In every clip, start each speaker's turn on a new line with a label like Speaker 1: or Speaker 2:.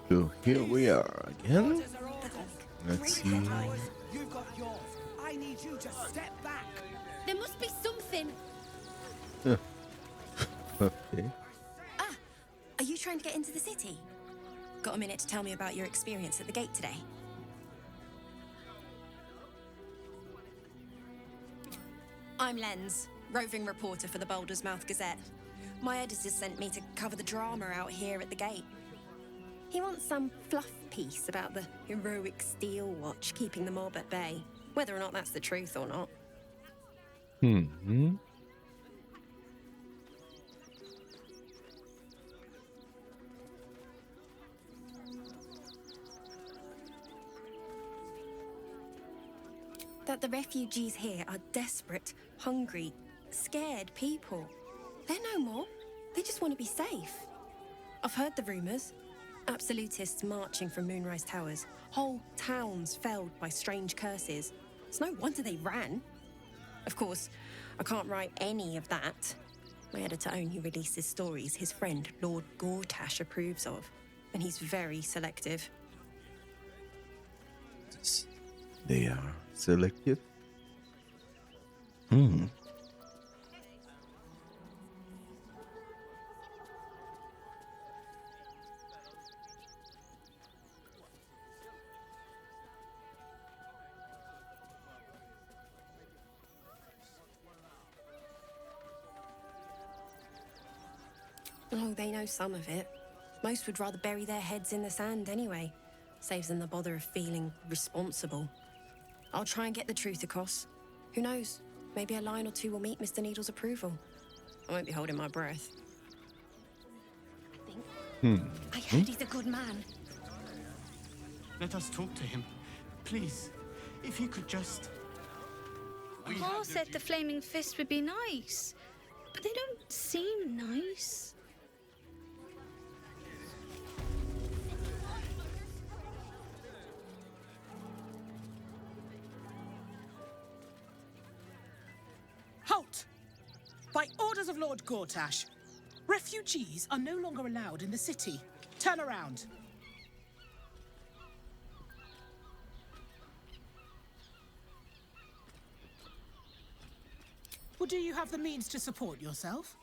Speaker 1: So here we are again. Let's see.
Speaker 2: You've got yours. I need you to step back.
Speaker 3: There must be something.
Speaker 1: Okay.
Speaker 3: Ah, are you trying to get into the city? Got a minute to tell me about your experience at the gate today? I'm Lens, roving reporter for the Baldur's Mouth Gazette. My editor sent me to cover the drama out here at the gate. He wants some fluff piece about the heroic Steel Watch keeping the mob at bay, whether or not that's the truth or not. That the refugees here are desperate, hungry, scared people. They're no more. They just want to be safe. I've heard the rumours. Absolutists marching from Moonrise Towers. Whole towns felled by strange curses. It's no wonder they ran. Of course, I can't write any of that. My editor only releases stories his friend Lord Gortash approves of, and he's very selective.
Speaker 1: They are selective.
Speaker 3: Oh, they know some of it. Most would rather bury their heads in the sand anyway. Saves them the bother of feeling responsible. I'll try and get the truth across. Who knows? Maybe a line or two will meet Mr. Needle's approval. I won't be holding my breath. I heard he's a good man.
Speaker 4: Let us talk to him. Please, if you could just...
Speaker 5: Paul said the Flaming Fist would be nice, but they don't seem nice.
Speaker 2: Halt! By orders of Lord Gortash, refugees are no longer allowed in the city. Turn around. Well, do you have the means to support yourself?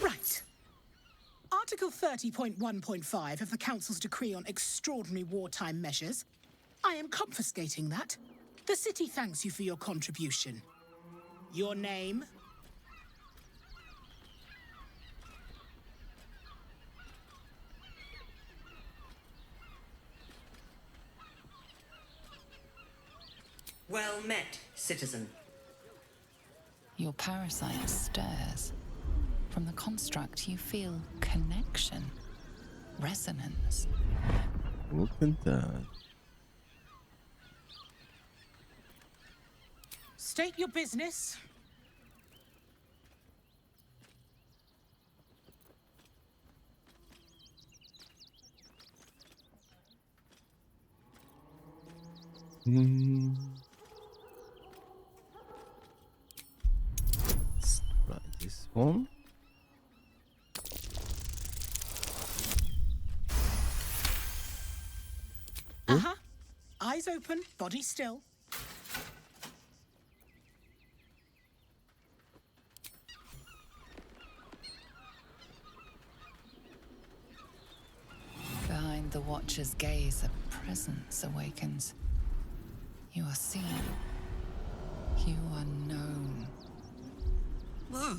Speaker 2: Right. Article 30.1.5 of the Council's Decree on Extraordinary Wartime Measures. I am confiscating that. The city thanks you for your contribution. Your name?
Speaker 6: Well met, citizen.
Speaker 7: Your parasite stirs. From the construct, you feel connection, resonance.
Speaker 1: Look at that.
Speaker 2: State your business.
Speaker 1: Let's try this one.
Speaker 2: Eyes open, body still.
Speaker 7: Behind the watcher's gaze, a presence awakens. You are seen. You are known.
Speaker 8: Whoa.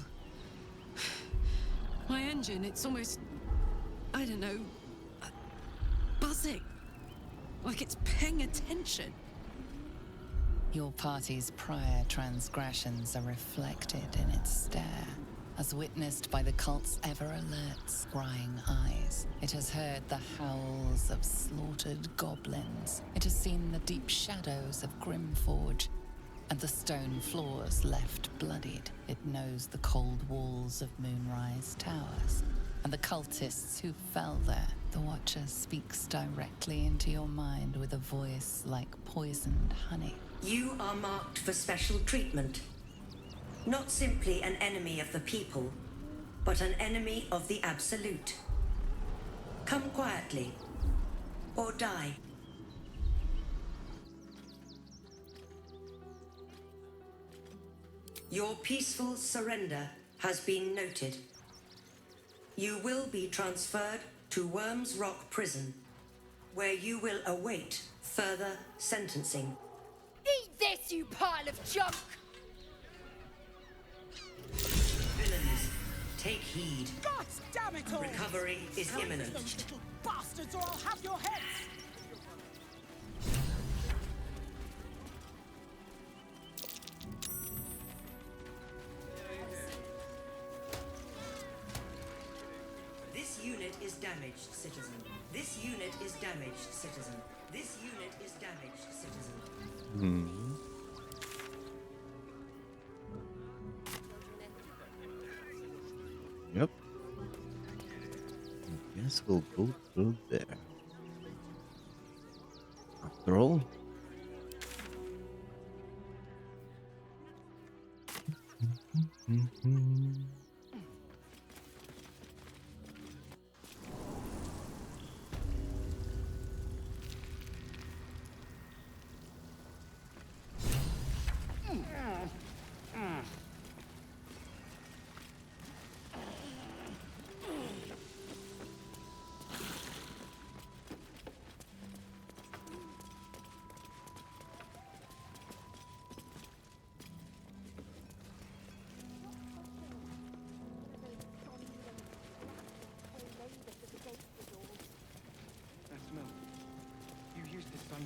Speaker 8: My engine, it's almost... I don't know... buzzing. Like it's paying attention.
Speaker 7: Your party's prior transgressions are reflected in its stare, as witnessed by the cult's ever-alert, scrying eyes. It has heard the howls of slaughtered goblins. It has seen the deep shadows of Grimforge, and the stone floors left bloodied. It knows the cold walls of Moonrise Towers. and the cultists who fell there. The Watcher speaks directly into your mind with a voice like poisoned honey.
Speaker 6: You are marked for special treatment. Not simply an enemy of the people, but an enemy of the Absolute. Come quietly, or die. Your peaceful surrender has been noted. You will be transferred to Worms Rock Prison, where you will await further sentencing.
Speaker 9: Eat this, you pile of junk!
Speaker 6: Villains, take heed.
Speaker 2: God damn it all!
Speaker 6: Recovery is imminent.
Speaker 2: Those little bastards, or I'll have your heads!
Speaker 6: This unit is damaged, citizen. This unit is damaged, citizen. This unit is damaged, citizen.
Speaker 1: Yep. I guess we'll go through there. After all.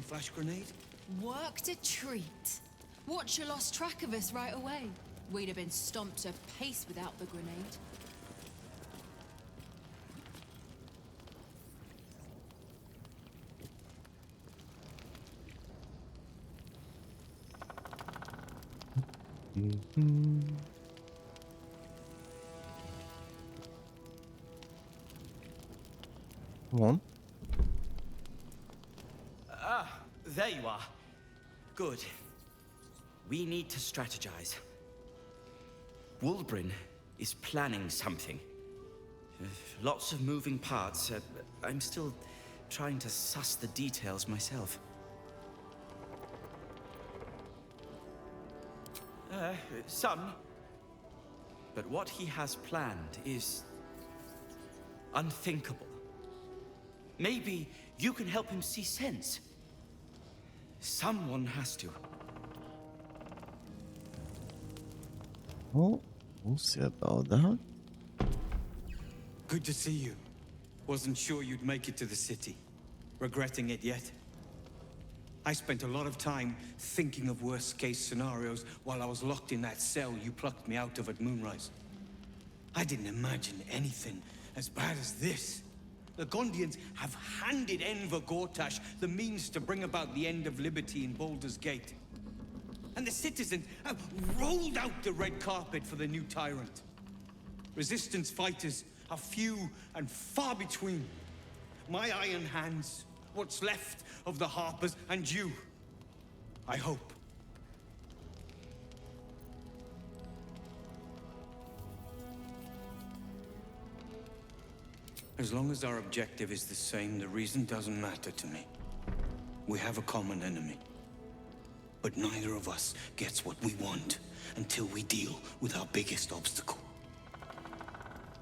Speaker 4: Flash grenade?
Speaker 8: Worked a treat. Watcher lost track of us right away. We'd have been stomped to pace without the grenade.
Speaker 1: Come on.
Speaker 10: There you are. Good. We need to strategize. Wulbrin is planning something. Lots of moving parts. I'm still trying to suss the details myself. Some. But what he has planned is unthinkable. Maybe you can help him see sense. Someone has to.
Speaker 1: Well, we'll see about that.
Speaker 11: Good to see you. Wasn't sure you'd make it to the city. Regretting it yet? I spent a lot of time thinking of worst-case scenarios while I was locked in that cell you plucked me out of at Moonrise. I didn't imagine anything as bad as this. The Gondians have handed Enver Gortash the means to bring about the end of liberty in Baldur's Gate. And the citizens have rolled out the red carpet for the new tyrant. Resistance fighters are few and far between. My iron hands, what's left of the Harpers, and you. I hope. As long as our objective is the same, the reason doesn't matter to me. We have a common enemy. But neither of us gets what we want until we deal with our biggest obstacle.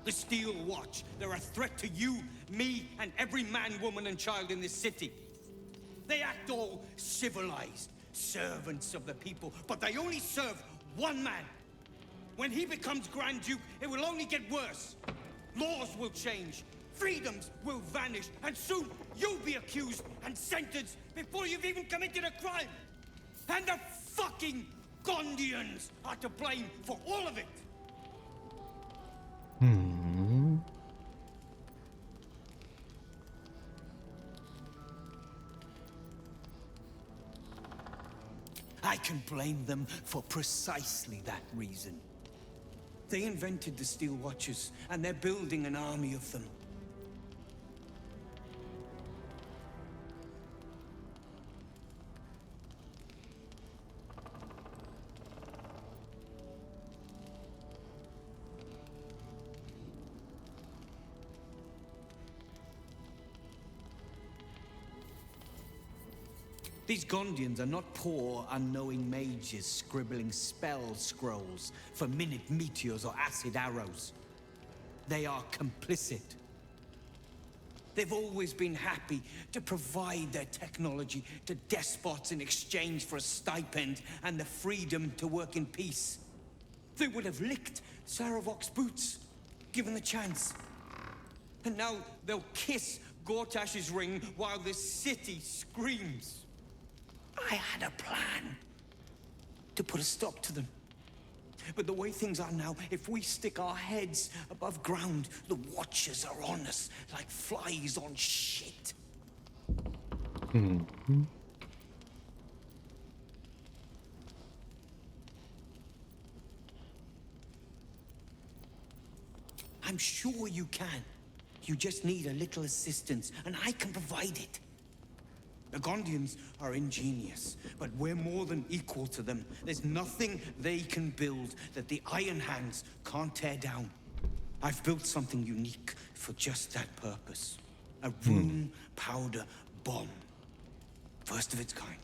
Speaker 11: The Steel Watch. They're a threat to you, me, and every man, woman, and child in this city. They act all civilized, servants of the people, but they only serve one man. When he becomes Grand Duke, it will only get worse. Laws will change. Freedoms will vanish, and soon you'll be accused and sentenced before you've even committed a crime. And the fucking Gondians are to blame for all of it. I can blame them for precisely that reason. They invented the Steel Watchers, and they're building an army of them. These Gondians are not poor, unknowing mages scribbling spell scrolls for minute meteors or acid arrows. They are complicit. They've always been happy to provide their technology to despots in exchange for a stipend and the freedom to work in peace. They would have licked Saravok's boots, given the chance. And now they'll kiss Gortash's ring while this city screams. I had a plan to put a stop to them. But the way things are now, if we stick our heads above ground, the Watchers are on us like flies on shit.
Speaker 1: Mm-hmm.
Speaker 11: I'm sure you can. You just need a little assistance, and I can provide it. The Gondians are ingenious, but we're more than equal to them. There's nothing they can build that the Iron Hands can't tear down. I've built something unique for just that purpose. A rune powder bomb. First of its kind.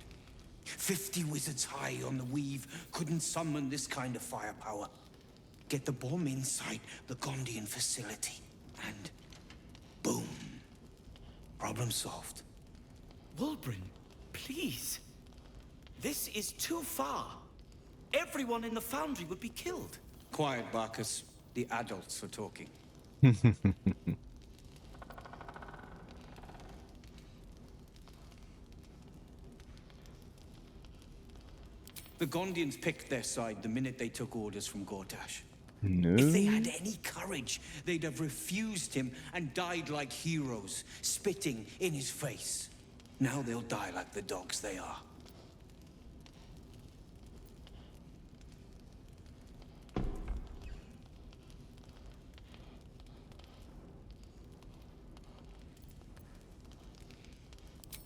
Speaker 11: 50 wizards high on the weave couldn't summon this kind of firepower. Get the bomb inside the Gondian facility, and boom. Problem solved.
Speaker 10: Wulbren, please. This is too far. Everyone in the foundry would be killed.
Speaker 11: Quiet, Barkus. The adults are talking. The Gondians picked their side the minute they took orders from Gortash.
Speaker 1: No.
Speaker 11: If they had any courage, they'd have refused him and died like heroes, spitting in his face. Now they'll die like the dogs they are.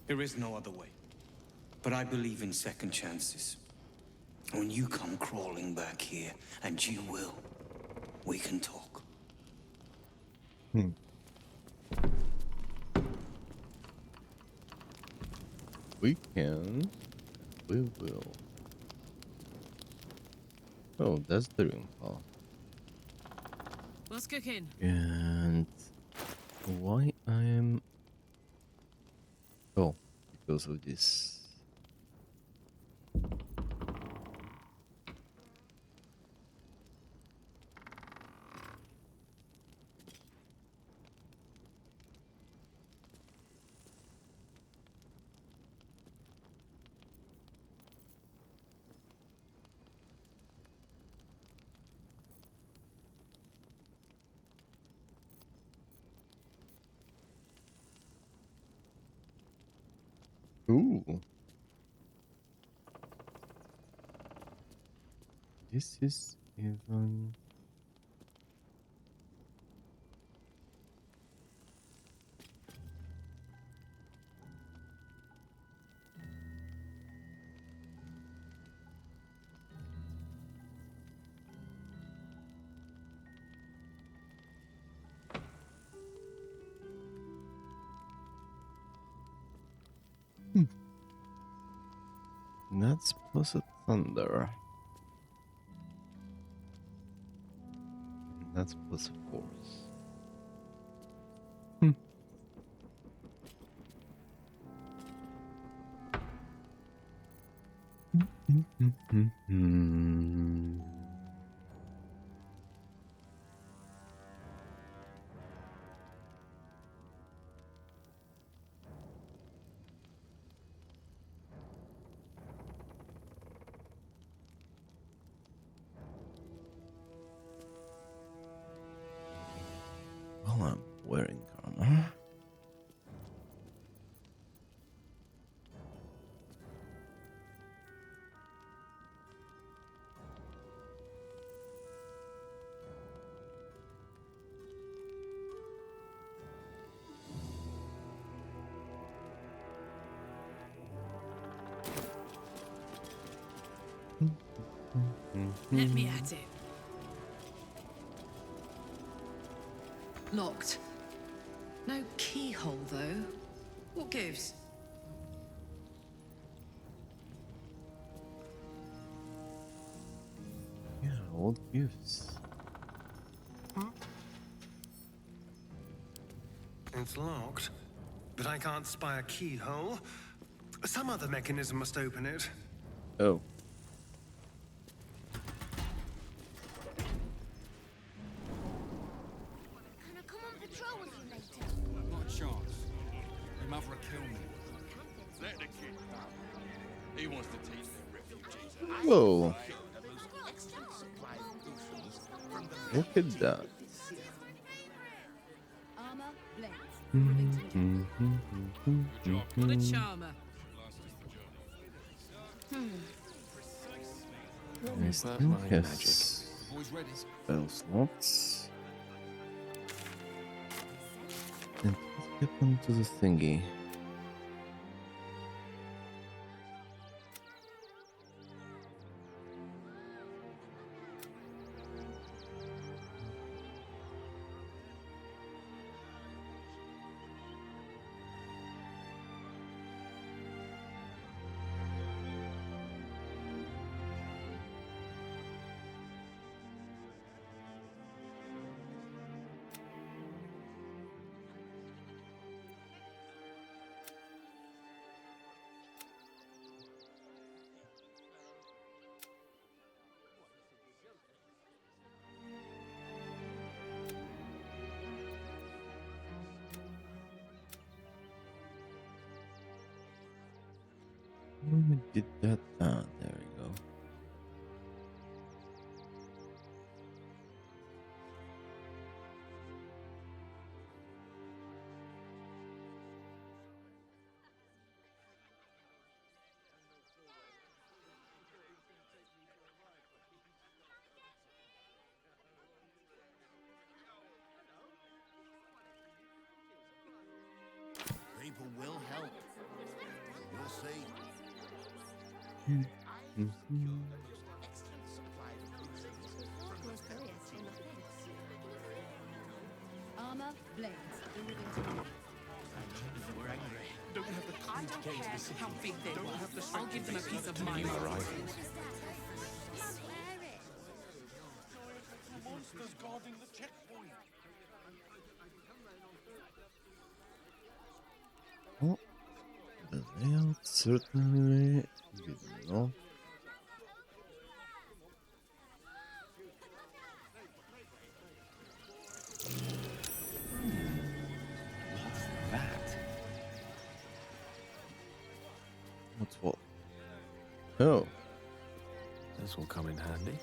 Speaker 11: There is no other way. But I believe in second chances. When you come crawling back here, and you will, we can talk.
Speaker 1: We can. We will. Oh, that's the room. Oh.
Speaker 8: What's cooking?
Speaker 1: And why I am... Oh, because of this. Ooh. This is even... That's plus a thunder. That's plus a force. Well, I'm wearing armor.
Speaker 8: Let me at it. Locked. No keyhole, though. What gives?
Speaker 1: Yeah, what gives?
Speaker 12: It's locked, but I can't spy a keyhole. Some other mechanism must open it.
Speaker 1: Oh.
Speaker 9: Can I come on patrol with you later?
Speaker 13: Not a chance. Your mother will kill me. Let the kid come. He wants to teach the refugees.
Speaker 1: Whoa. Look at that.
Speaker 9: Armor,
Speaker 8: What a charmer.
Speaker 1: I still has spell slots. And what happened to the thingy? Where did that? Ah, there we go.
Speaker 13: People will help. You'll see.
Speaker 9: Armor, blades.
Speaker 13: We're angry. Don't have the
Speaker 8: I don't care how big they were. I'll give them a piece of my mind.
Speaker 13: Monsters guarding the checkpoint.
Speaker 1: Oh, the layout certainly did not. What's that? What's what? Oh.
Speaker 14: This will come in handy.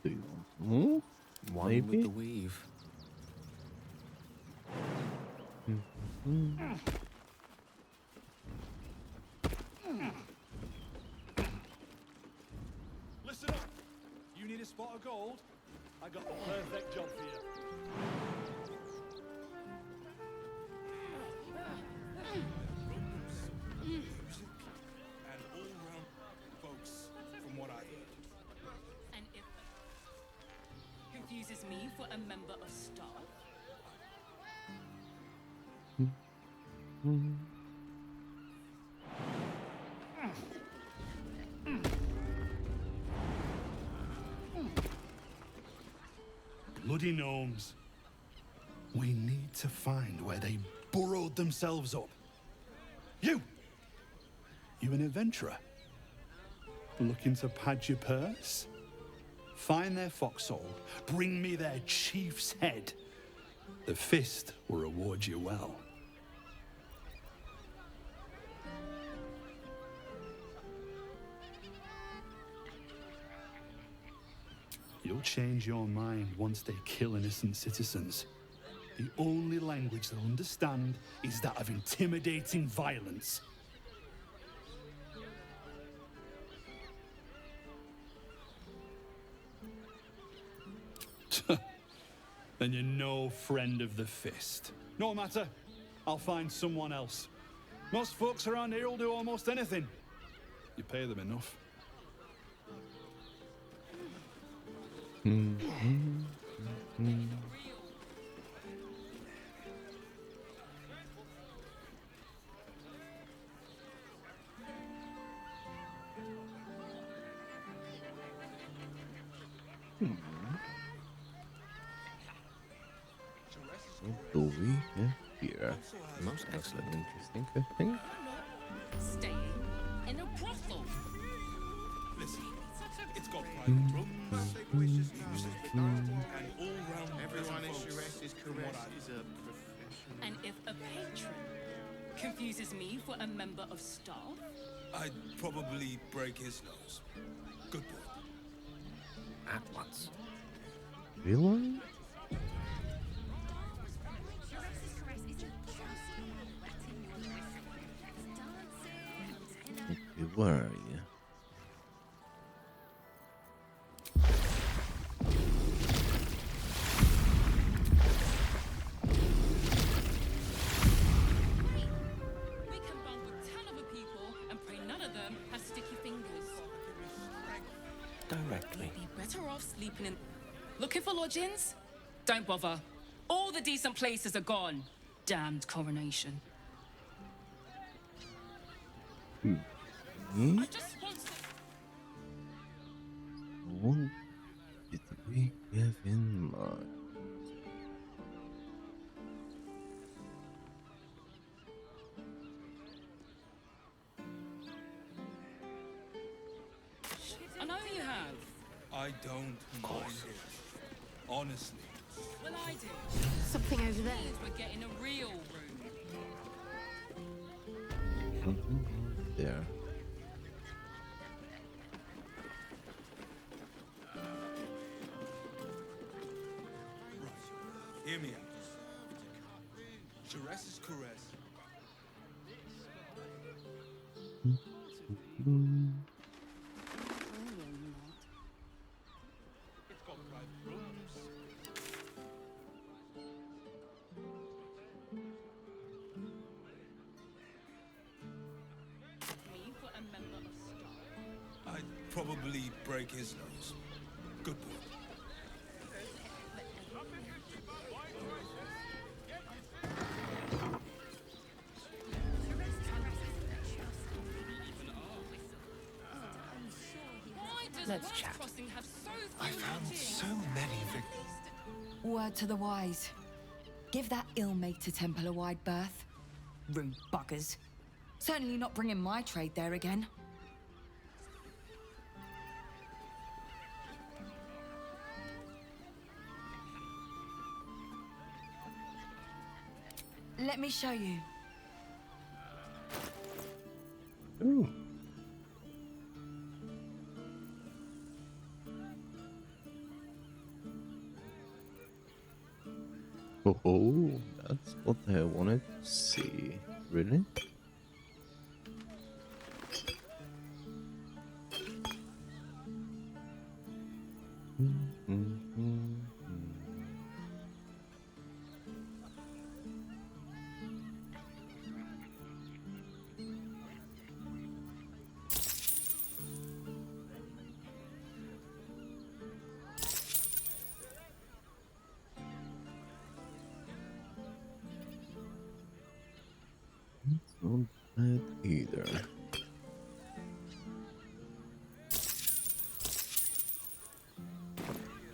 Speaker 1: Do you want to move?
Speaker 14: One
Speaker 1: Maybe?
Speaker 14: with the weave.
Speaker 13: Listen up. You need a spot of gold? I got the perfect job for you. And all-round folks, from what I hear.
Speaker 15: And if confuses me for a member of staff.
Speaker 13: Bloody gnomes. We need to find where they burrowed themselves up. You an adventurer? Looking to pad your purse? Find their foxhole, bring me their chief's head. The fist will reward you well. You'll change your mind once they kill innocent citizens. The only language they'll understand is that of intimidating violence. Then you're no friend of the Fist. No matter, I'll find someone else. Most folks around here will do almost anything. You pay them enough.
Speaker 1: What do we have here? Most excellent. Interesting, I think.
Speaker 15: Staying in a brothel.
Speaker 16: Listen, it's got private rooms, and all-round
Speaker 4: Everyone in
Speaker 16: folks.
Speaker 4: Shuresh is correct. Is a professional.
Speaker 15: And if a patron confuses me for a member of staff,
Speaker 16: I'd probably break his nose. Good boy.
Speaker 14: At once.
Speaker 1: Really? Okay, where are you?
Speaker 15: we can bond with 10 other people and pray none of them have sticky fingers.
Speaker 14: Directly.
Speaker 15: Be better off sleeping in. Looking for lodgings? Don't bother. All the decent places are gone. Damned coronation. I just want to...
Speaker 1: What did we have in mind?
Speaker 15: I know you have.
Speaker 16: I don't mind it. Honestly.
Speaker 15: Well, I do.
Speaker 9: Something over there.
Speaker 15: Means we're getting a real room.
Speaker 1: There.
Speaker 16: Hear me out. Shuresh is Caress. It's got private rooms.
Speaker 15: Me for a member of staff.
Speaker 16: I'd probably break his nose. Good boy.
Speaker 15: Why does
Speaker 8: Let's
Speaker 15: West
Speaker 8: chat.
Speaker 15: Crossing have so few
Speaker 12: I found
Speaker 15: lodgings?
Speaker 12: so many
Speaker 17: Word to the wise. Give that ill-mated temple a wide berth. Rude buggers. Certainly not bringing my trade there again. Let me show you.
Speaker 1: Ooh. Oh, that's what I wanted to see. Really? It's not bad either.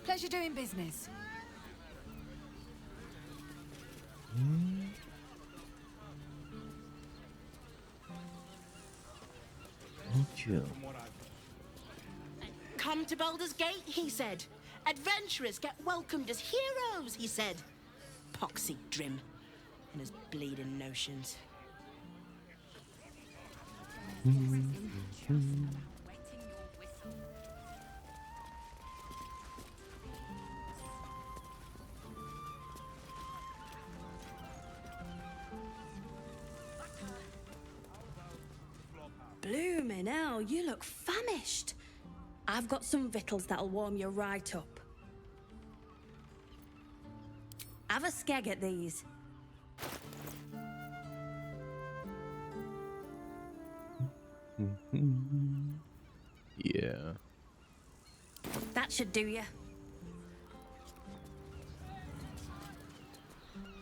Speaker 17: Pleasure doing business.
Speaker 1: Not you.
Speaker 18: Come to Baldur's Gate, he said. Adventurers get welcomed as heroes, he said. Poxy Drim and his bleeding notions.
Speaker 3: Bloomin' hell, you look famished. I've got some victuals that'll warm you right up. Have a skeg at these.
Speaker 1: Yeah.
Speaker 3: That should do you.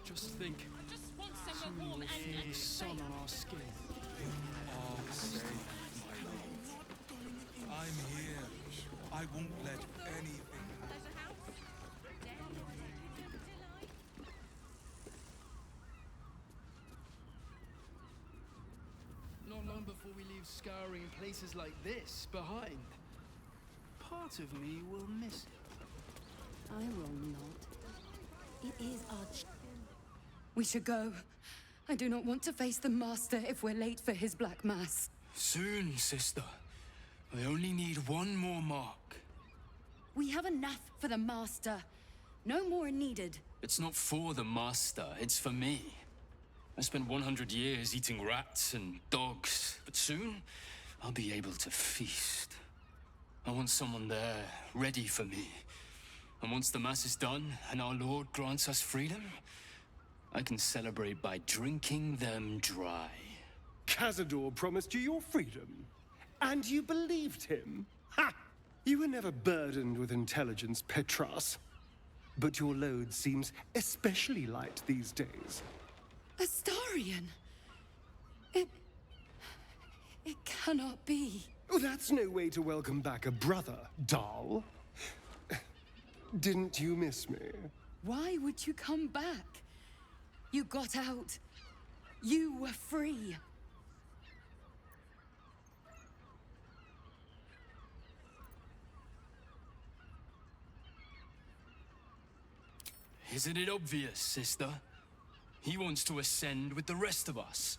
Speaker 19: Just think.
Speaker 15: I just want somewhere warm and
Speaker 19: The sun on our skin. Oh, stay, my love. I'm here. I won't let anything. Not long before we leave scouring places like this behind, part of me will miss it.
Speaker 17: I will not. It is our We should go. I do not want to face the Master if we're late for his Black Mass.
Speaker 19: Soon, sister. I only need one more mark.
Speaker 17: We have enough for the Master. No more are needed.
Speaker 19: It's not for the Master, it's for me. I spent 100 years eating rats and dogs, but soon I'll be able to feast. I want someone there, ready for me. And once the Mass is done and our Lord grants us freedom, I can celebrate by drinking them dry.
Speaker 12: Cazador promised you your freedom, and you believed him? Ha! You were never burdened with intelligence, Petras. But your load seems especially light these days.
Speaker 17: Astarion! It cannot be.
Speaker 12: Oh, that's no way to welcome back a brother, doll. Didn't you miss me?
Speaker 17: Why would you come back? You got out. You were free.
Speaker 19: Isn't it obvious, sister? He wants to ascend with the rest of us.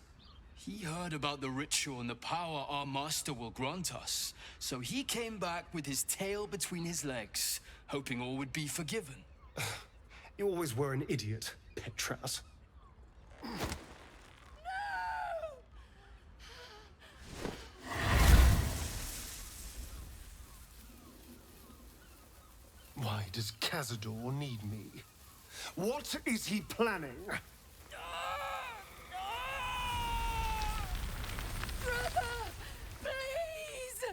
Speaker 19: He heard about the ritual and the power our master will grant us, so he came back with his tail between his legs, hoping all would be forgiven.
Speaker 12: You always were an idiot, Petras. Why does Cazador need me? What is he planning?
Speaker 17: Brother! Please!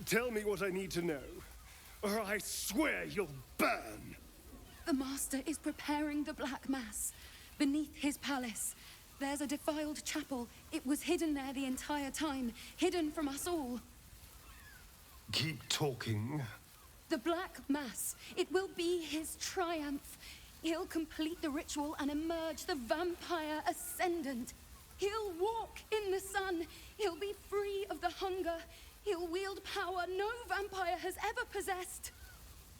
Speaker 12: Tell me what I need to know, or I swear you'll burn!
Speaker 17: The Master is preparing the Black Mass. Beneath his palace, there's a defiled chapel. It was hidden there the entire time, hidden from us all.
Speaker 12: Keep talking.
Speaker 17: The Black Mass, it will be his triumph. He'll complete the ritual and emerge the vampire ascendant. He'll walk in the sun. He'll be free of the hunger. He'll wield power no vampire has ever possessed.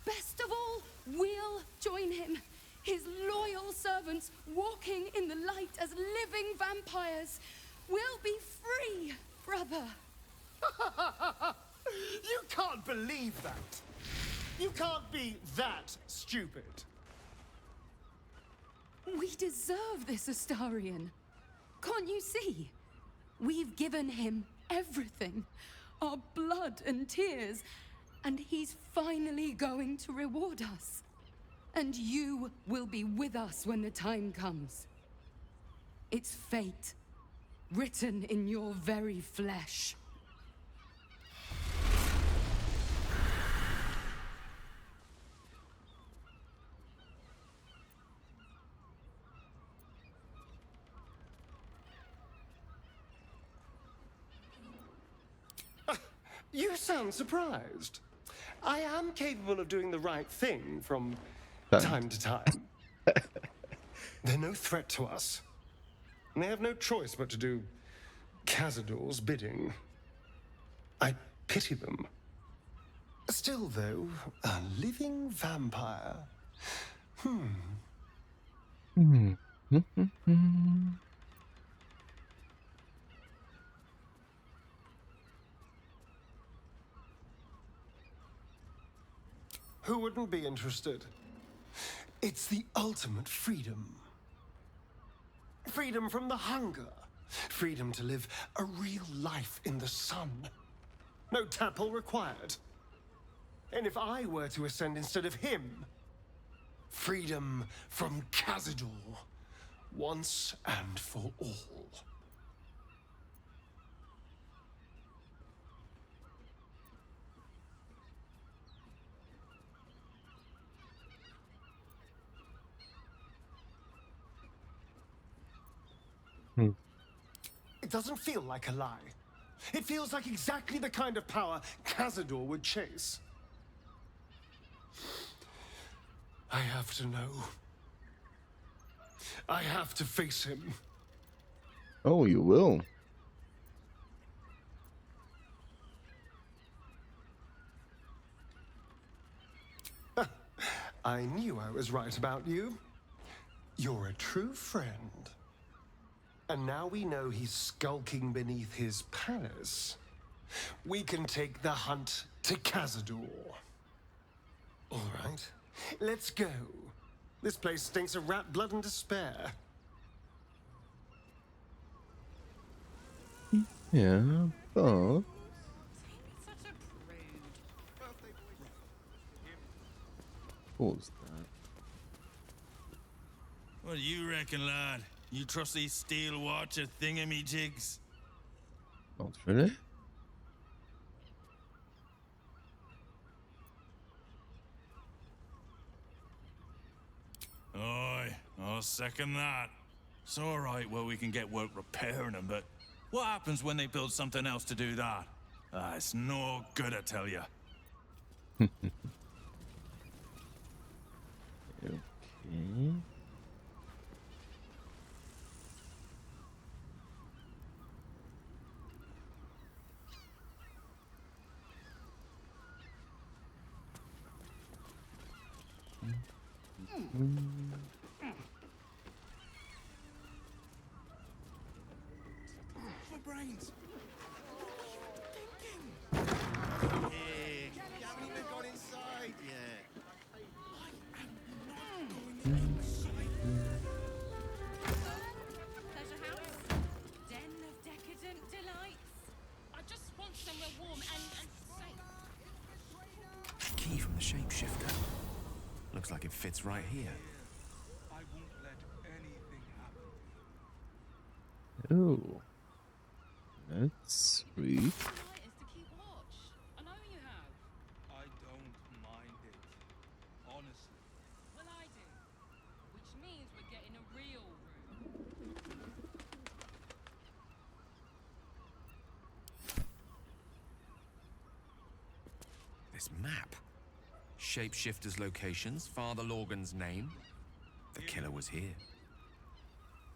Speaker 17: Best of all, we'll join him. His loyal servants walking in the light as living vampires. We'll be free, brother.
Speaker 12: You can't believe that. You can't be that stupid.
Speaker 17: We deserve this, Astarion. Can't you see? We've given him everything. Our blood and tears. And he's finally going to reward us. And you will be with us when the time comes. It's fate, written in your very flesh.
Speaker 12: You sound surprised. I am capable of doing the right thing from time to time. They're no threat to us. And they have no choice but to do Cazador's bidding. I pity them. Still, though, a living vampire. Who wouldn't be interested? It's the ultimate freedom. Freedom from the hunger. Freedom to live a real life in the sun. No temple required. And if I were to ascend instead of him, freedom from Khazad-dûr, once and for all. It doesn't feel like a lie. It feels like exactly the kind of power Khazad-dûr would chase. I have to know. I have to face him.
Speaker 1: Oh, you will.
Speaker 12: I knew I was right about you. You're a true friend. And now we know he's skulking beneath his palace. We can take the hunt to Khazad-dûr. All right, let's go. This place stinks of rat blood and despair.
Speaker 1: Yeah, but what was that?
Speaker 20: What do you reckon, lad? You trust these steel watcher thingamajigs?
Speaker 1: Not really.
Speaker 20: Aye, I'll second that. It's all right where we can get work repairing them, but what happens when they build something else to do that? It's no good, I tell you.
Speaker 1: Okay.
Speaker 16: My brains. What were you thinking? You haven't even gone inside yet.
Speaker 15: Pleasure house? Den of decadent delights? I just want somewhere warm and safe.
Speaker 14: Key from the shapeshifter. Looks like it fits right here.
Speaker 16: I won't let anything happen.
Speaker 1: Oh, that's sweet.
Speaker 15: I know you have.
Speaker 16: I don't mind it. Honestly.
Speaker 15: Well, I do. Which means we're getting a real room.
Speaker 14: This map. Shapeshifter's locations, Father Lorgan's name. The killer was here.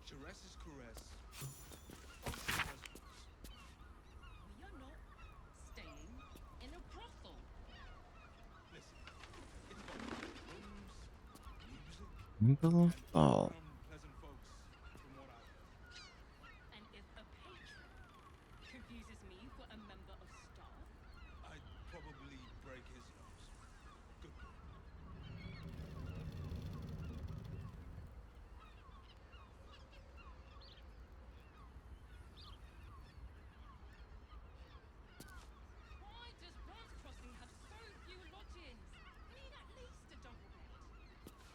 Speaker 16: Jerez's caress.
Speaker 15: We are not staying in a brothel.
Speaker 16: Listen, it's got rooms, music,
Speaker 1: Oh.
Speaker 16: pleasant folks, from what I've heard.
Speaker 15: And if a patron confuses me for a member of staff,
Speaker 16: I'd probably break his nose. Good.
Speaker 15: why does Bronze Crossing have so few lodgings? We need at least a double bed.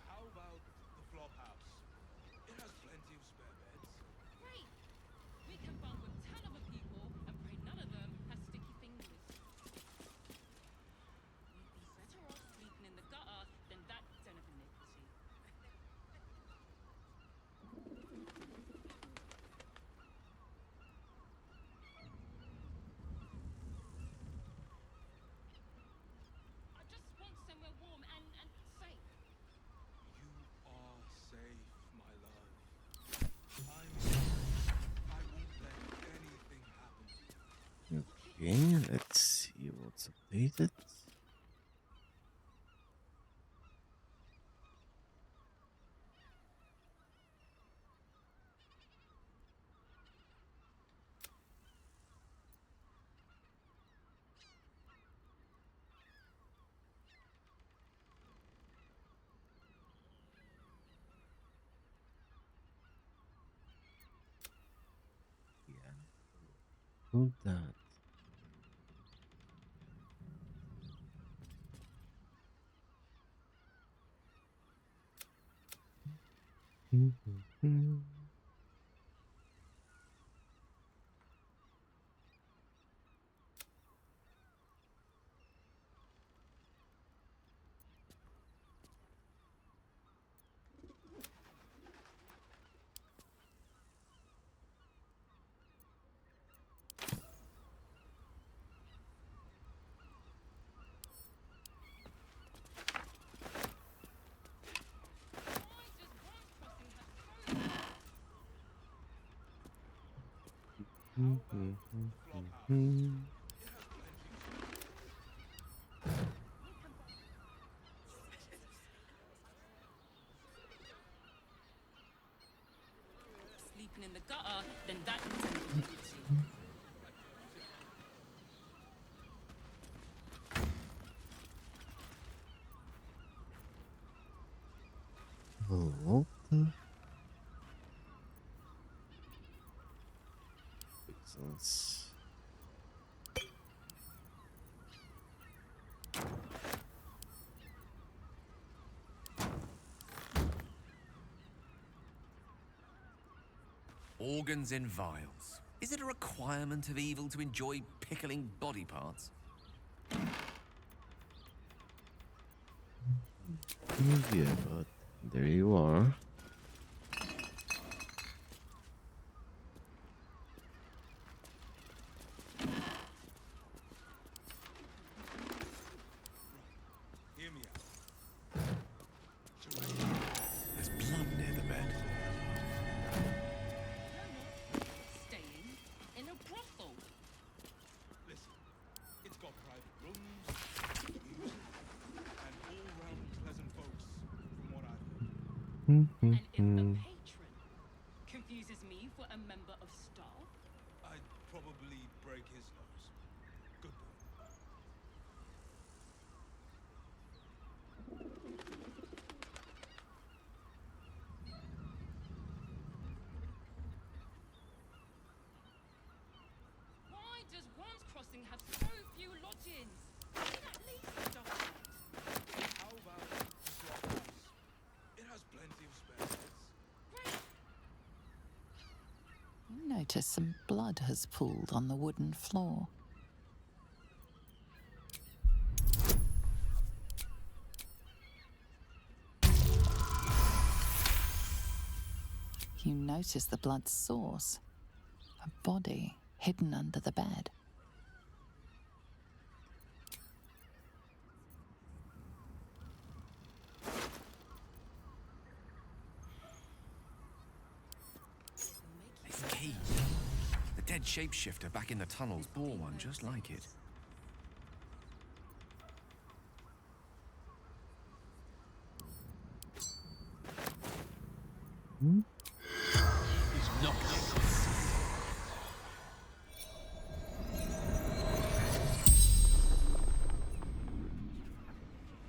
Speaker 16: How about the flop house? It has plenty of spare beds.
Speaker 15: Great! We can bunk with 10 other people and pray none of them has sticky fingers. We'd be better off sleeping in the gutter than that den of iniquity. I just want somewhere warm and safe.
Speaker 16: You are safe, my love. I'm safe. I won't let anything happen to you.
Speaker 1: Okay, let's see what's updated. Who's that?
Speaker 15: Sleeping in the gutter, then that
Speaker 1: What the? Pixels.
Speaker 21: Organs in vials. Is it a requirement of evil to enjoy pickling body parts?
Speaker 1: Yeah, but there you are.
Speaker 16: Hear me out.
Speaker 21: There's blood near the bed.
Speaker 15: staying in a brothel.
Speaker 16: Listen, it's got private rooms, music, and all-round pleasant folks, from what I've heard.
Speaker 15: And if the patron confuses me for a member of staff,
Speaker 16: I'd probably break his nose. Goodbye.
Speaker 15: why does Worm's Crossing have so few lodgings? We can at least double it.
Speaker 16: How about the slaughterhouse? It has plenty of spare beds.
Speaker 7: You notice some blood has pooled on the wooden floor. You notice the blood's source. A body hidden under the bed.
Speaker 21: It's key. The dead shapeshifter back in the tunnels bore one just like it.
Speaker 19: He's not.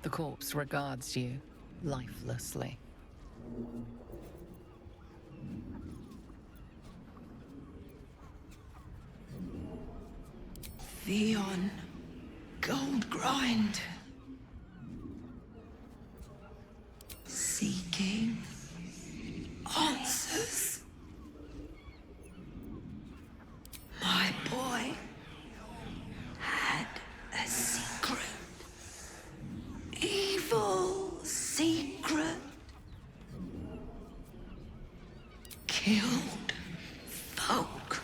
Speaker 7: The corpse regards you lifelessly.
Speaker 22: Theon Goldgrind. Seeking answers. My boy had a secret. Evil secret. Killed folk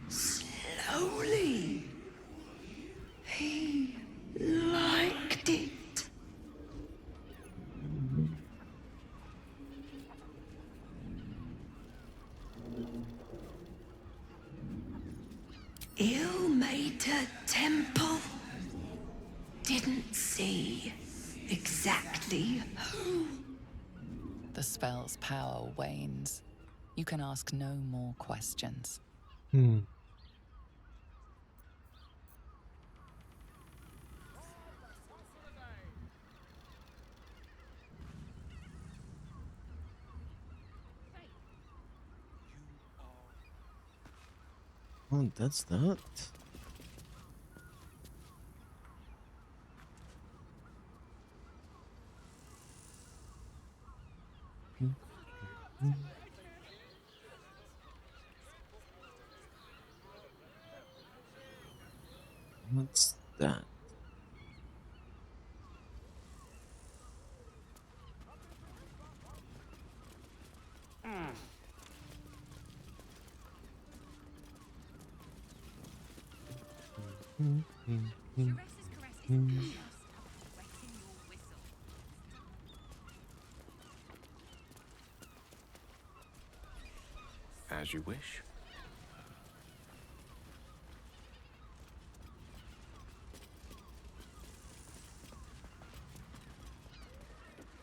Speaker 22: slowly. He liked it. Ill-mater temple. Didn't see exactly who.
Speaker 7: The spell's power wanes. You can ask no more questions.
Speaker 1: Oh, that's that. What's that?
Speaker 21: As you wish.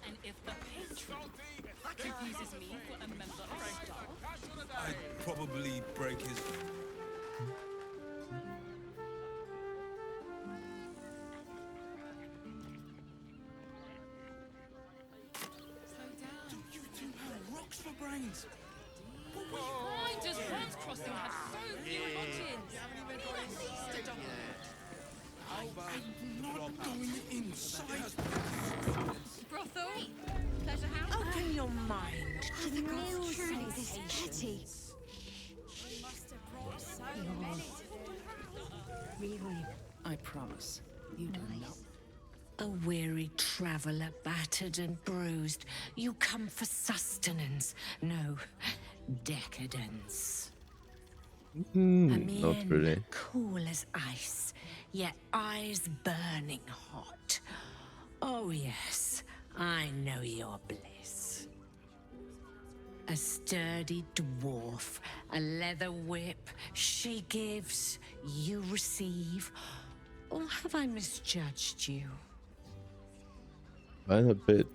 Speaker 15: And if the patron confuses me for a member of staff,
Speaker 16: I'd probably break his.
Speaker 20: You two have rocks for brains.
Speaker 15: why does Bronze Crossing have so few lodgings?
Speaker 20: I'm not going inside.
Speaker 8: Brothel? Pleasure house?
Speaker 18: Open your mind to the new
Speaker 17: Petty.
Speaker 18: Really?
Speaker 8: I promise. You do not.
Speaker 6: A weary traveller, battered and bruised, you come for sustenance, no decadence. A
Speaker 1: Not
Speaker 6: mien
Speaker 1: really.
Speaker 6: cool as ice, yet eyes burning hot. Oh yes, I know your bliss. A sturdy dwarf, a leather whip, she gives, you receive. Or have I misjudged you?
Speaker 1: Quite a bit.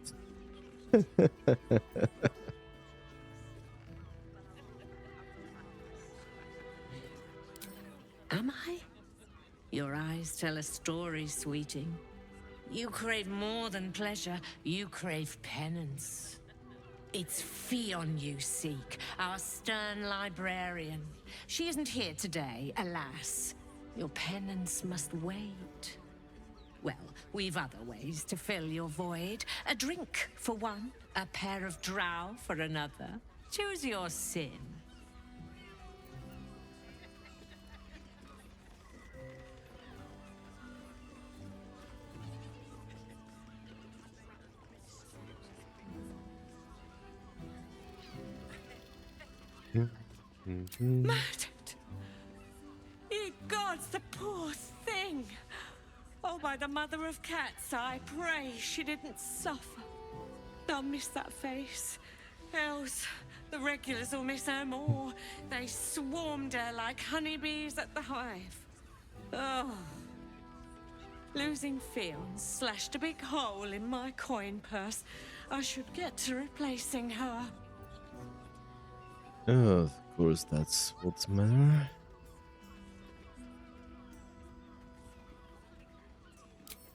Speaker 6: Am I? Your eyes tell a story, sweeting. You crave more than pleasure, you crave penance. It's Fion you seek, our stern librarian. She isn't here today, alas. Your penance must wait. Well, we've other ways to fill your void. A drink for one, a pair of drow for another. Choose your sin. Murdered! Ye gods, the poor thing! Oh, by the mother of cats, I pray she didn't suffer. They'll miss that face. Else, the regulars will miss her more. They swarmed her like honeybees at the hive. Oh. Losing Fion slashed a big hole in my coin purse. I should get to replacing her.
Speaker 1: Oh, of course, that's what's the matter.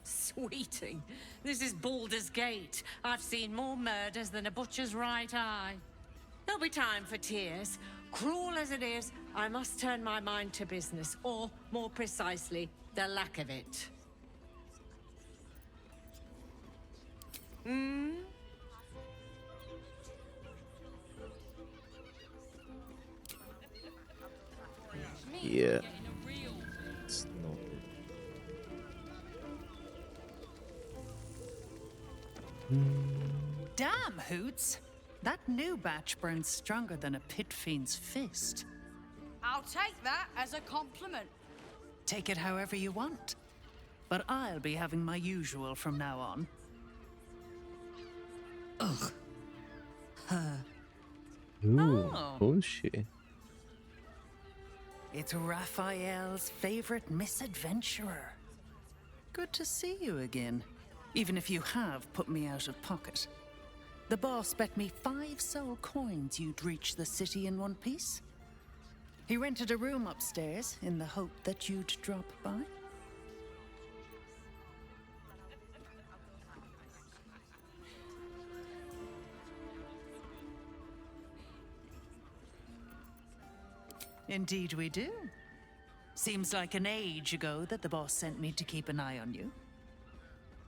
Speaker 6: Sweeting, this is Baldur's Gate. I've seen more murders than a butcher's right eye. There'll be time for tears. Cruel as it is, I must turn my mind to business, or, more precisely, the lack of it. Hmm?
Speaker 1: Yeah. It's not.
Speaker 2: Damn, Hoots! That new batch burns stronger than a pit fiend's fist.
Speaker 9: I'll take that as a compliment.
Speaker 2: Take it however you want. But I'll be having my usual from now on. Ugh. Her.
Speaker 1: Ooh,
Speaker 2: Oh.
Speaker 1: who's she?
Speaker 2: It's Raphael's favorite misadventurer. Good to see you again, even if you have put me out of pocket. The boss bet me 5 soul coins you'd reach the city in one piece. He rented a room upstairs in the hope that you'd drop by. Indeed we do. Seems like an age ago that the boss sent me to keep an eye on you.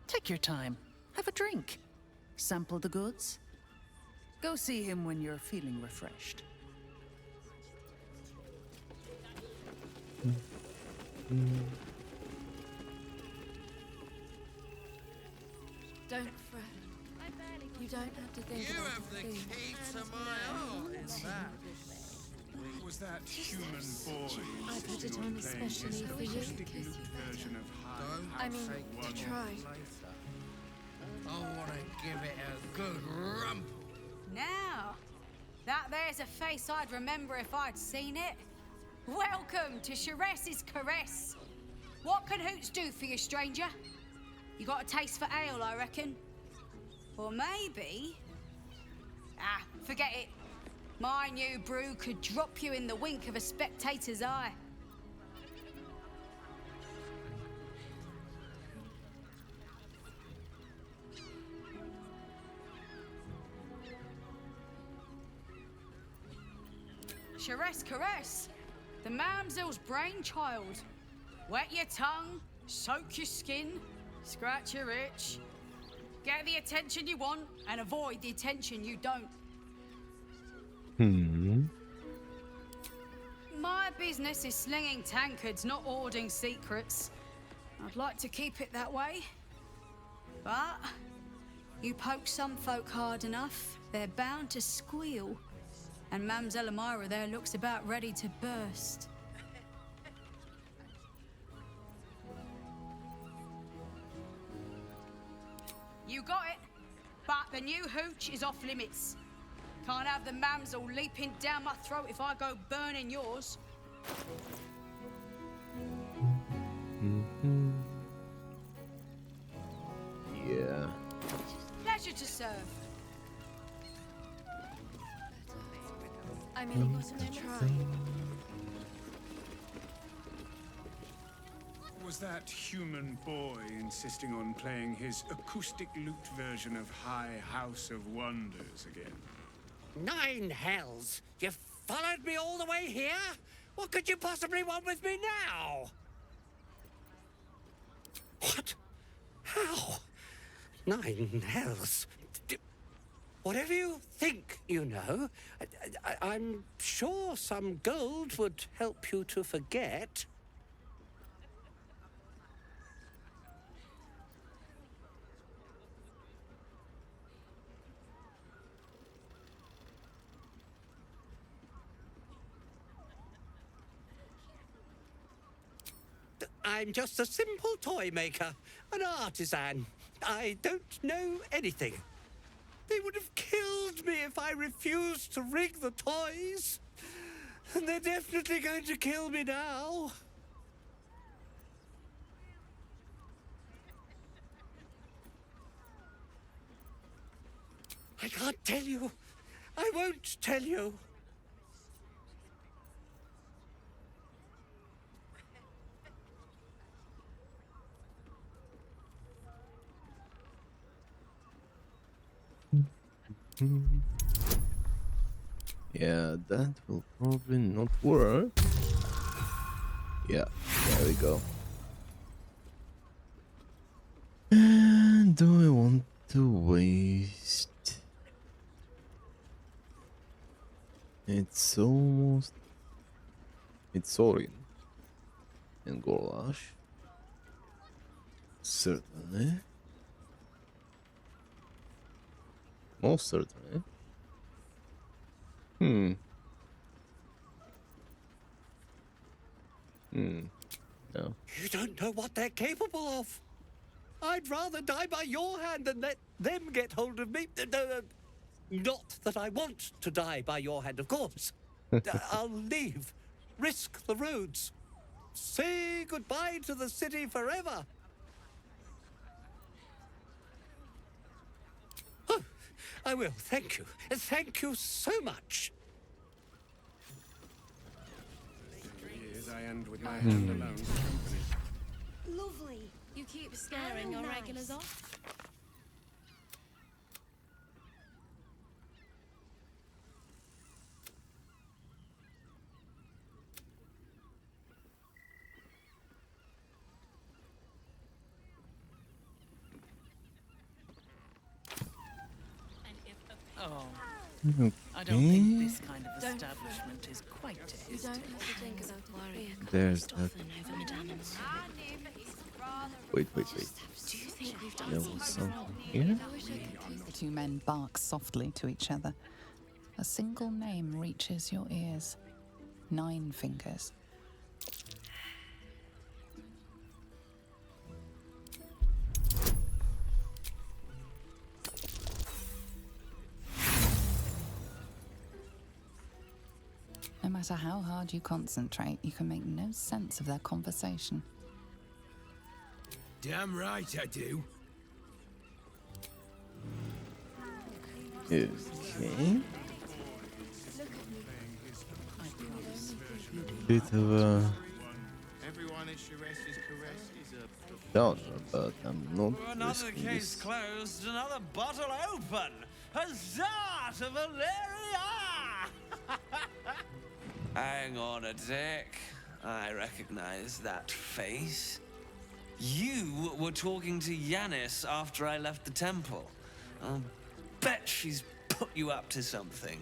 Speaker 2: Take your time. Have a drink. Sample the goods. Go see him when you're feeling refreshed.
Speaker 5: Don't fret. You don't have to think
Speaker 10: You
Speaker 5: about
Speaker 10: have the
Speaker 5: food.
Speaker 10: key to my heart, is that?
Speaker 16: Was that human boy
Speaker 5: I put it
Speaker 16: insisting
Speaker 5: on
Speaker 16: playing his
Speaker 5: especially for you.
Speaker 16: acoustic loop version of High
Speaker 5: I mean,
Speaker 16: House
Speaker 5: to
Speaker 16: of
Speaker 5: try.
Speaker 10: I want to give it a good rump.
Speaker 9: Now, that there's a face I'd remember if I'd seen it. Welcome to Sharess's Caress. What can Hoots do for you, stranger? You got a taste for ale, I reckon. Or maybe... Ah, forget it. My new brew could drop you in the wink of a spectator's eye. Sharess Caress, the mamsel's brainchild. Wet your tongue, soak your skin, scratch your itch. Get the attention you want and avoid the attention you don't. My business is slinging tankards, not hoarding secrets. I'd like to keep it that way. But you poke some folk hard enough, they're bound to squeal. And Mamselle Amira there looks about ready to burst. You got it. But the new hooch is off limits. Can't have the mamsel leaping down my throat if I go burning yours.
Speaker 1: Yeah.
Speaker 9: Pleasure to serve.
Speaker 5: I mean, to try.
Speaker 16: Was that human boy insisting on playing his acoustic lute version of High House of Wonders again?
Speaker 23: 9 hells! You followed me all the way here? What could you possibly want with me now? What? How? 9 hells? Whatever you think, you know, I'm sure some gold would help you to forget. I'm just a simple toy maker, an artisan. I don't know anything. They would have killed me if I refused to rig the toys. And they're definitely going to kill me now. I can't tell you. I won't tell you.
Speaker 1: Yeah, that will probably not work. Yeah, there we go. And do I want to waste? It's almost... It's Sorin and Gorlash. Certainly. Most certainly. No.
Speaker 23: You don't know what they're capable of. I'd rather die by your hand than let them get hold of me. Not that I want to die by your hand, of course. I'll leave, risk the roads, say goodbye to the city forever. Oh, I will, thank you. Thank you so much.
Speaker 16: Years I end with my hand alone for company.
Speaker 17: Lovely. You keep scaring your regulars off.
Speaker 2: Oh, I don't think
Speaker 1: Okay.
Speaker 2: this kind of establishment is quite to his taste.
Speaker 1: There's that. Wait.
Speaker 3: Do you think we've done
Speaker 1: There was something here.
Speaker 7: The two men bark softly to each other. A single name reaches your ears. 9 fingers. No matter how hard you concentrate, you can make no sense of their conversation.
Speaker 10: Damn right I do.
Speaker 1: Okay. Bit of a
Speaker 10: Everyone at Sharess's caress is a
Speaker 1: dodger, but I'm not
Speaker 4: Another
Speaker 1: risking
Speaker 4: case
Speaker 1: this.
Speaker 4: closed, another bottle open. Huzzah to Valeria! Hang on a tick. I recognize that face. You were talking to Yanis after I left the temple. I'll bet she's put you up to something.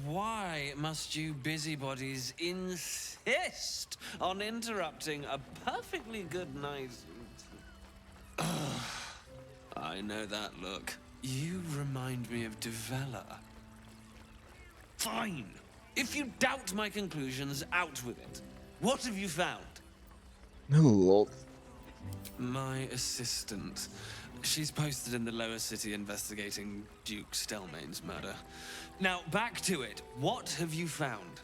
Speaker 4: Why must you busybodies insist on interrupting a perfectly good night? I know that look. You remind me of Devella. Fine. If you doubt my conclusions, out with it. What have you found?
Speaker 1: A lot.
Speaker 4: My assistant. She's posted in the lower city investigating Duke Stelmane's murder. Now, back to it. What have you found?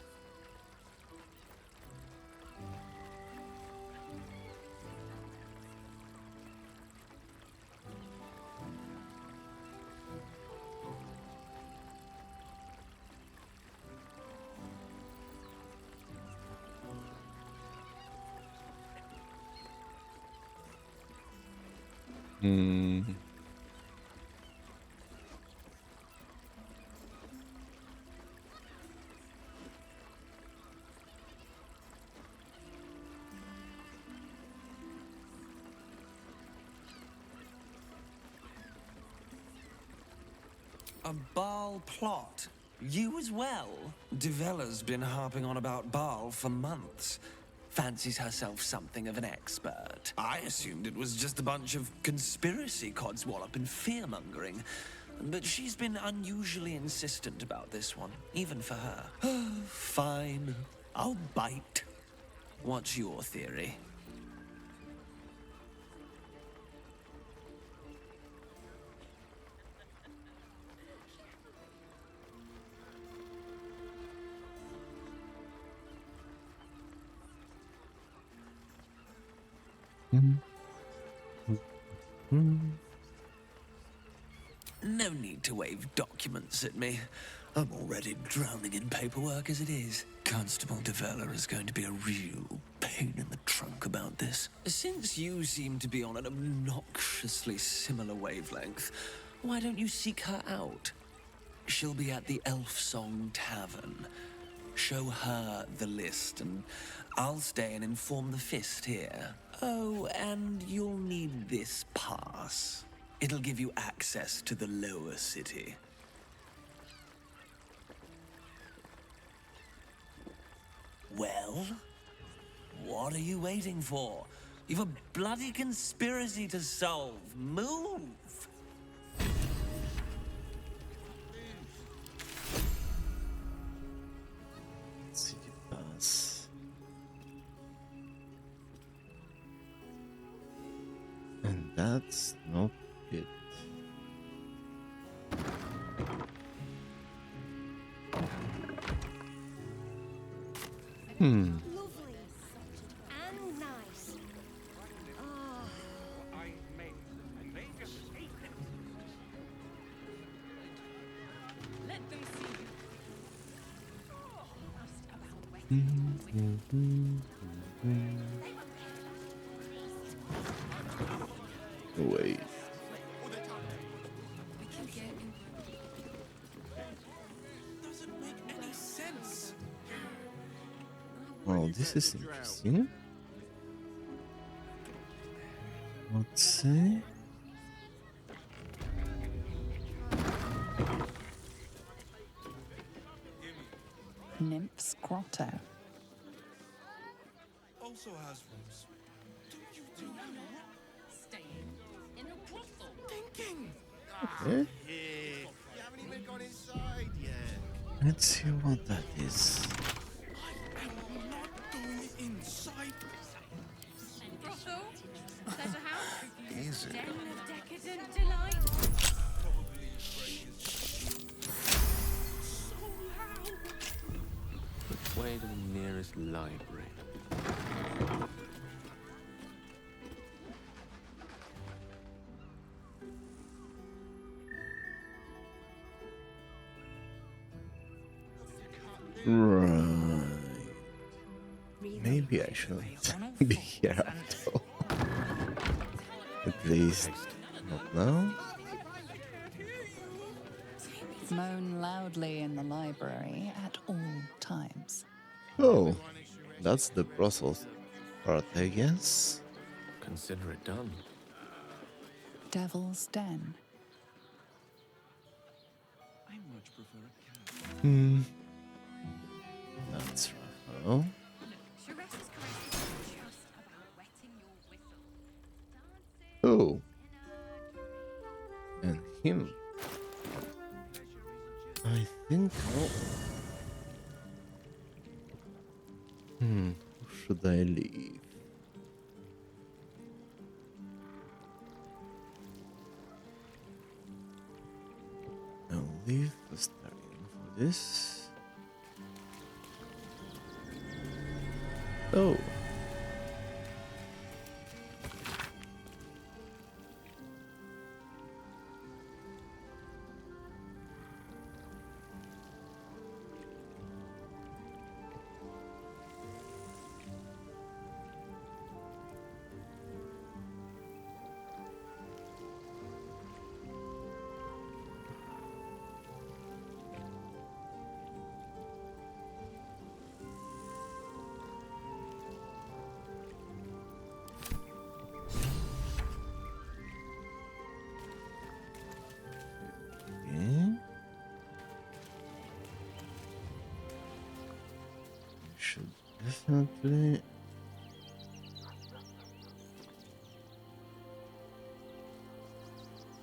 Speaker 4: A Baal plot? You as well? Devella's been harping on about Baal for months. Fancies herself something of an expert. I assumed it was just a bunch of conspiracy codswallop and fear-mongering. But she's been unusually insistent about this one, even for her. Fine. I'll bite. What's your theory? No need to wave documents at me. I'm already drowning in paperwork as it is. Constable Devella is going to be a real pain in the trunk about this. Since you seem to be on an obnoxiously similar wavelength, why don't you seek her out? She'll be at the Elf Song Tavern. Show her the list, and I'll stay and inform the Fist here. Oh, and you'll need this pass. It'll give you access to the lower city. Well, what are you waiting for? You've a bloody conspiracy to solve. Move!
Speaker 1: City pass. And that's not it.
Speaker 22: Lovely and nice. Ah.
Speaker 15: Let them see
Speaker 1: Wait.
Speaker 4: Doesn't make any sense.
Speaker 1: Well, this is interesting. Let's see.
Speaker 7: Nymph's Grotto.
Speaker 16: Also has rooms. Don't you do
Speaker 15: Staying in a brothel.
Speaker 16: Thinking.
Speaker 1: Okay.
Speaker 14: Here. You haven't even gone inside yet.
Speaker 1: Let's see what that is.
Speaker 16: I am not going inside.
Speaker 5: Brothel? Pleasure house?
Speaker 14: Is it?
Speaker 5: Den of decadent delight?
Speaker 16: Probably break his so loud.
Speaker 14: Which way to the nearest library?
Speaker 1: Right. Maybe I shouldn't be here at all. At least not now.
Speaker 7: Moan loudly in the library at all times.
Speaker 1: Oh, that's the Brussels part, I guess.
Speaker 14: Consider it done.
Speaker 7: Devil's Den.
Speaker 16: I much prefer a cat.
Speaker 1: That's Raphael. Oh. And him. I think. Who should I leave? I'll leave the Starion for this. Oh. Should definitely.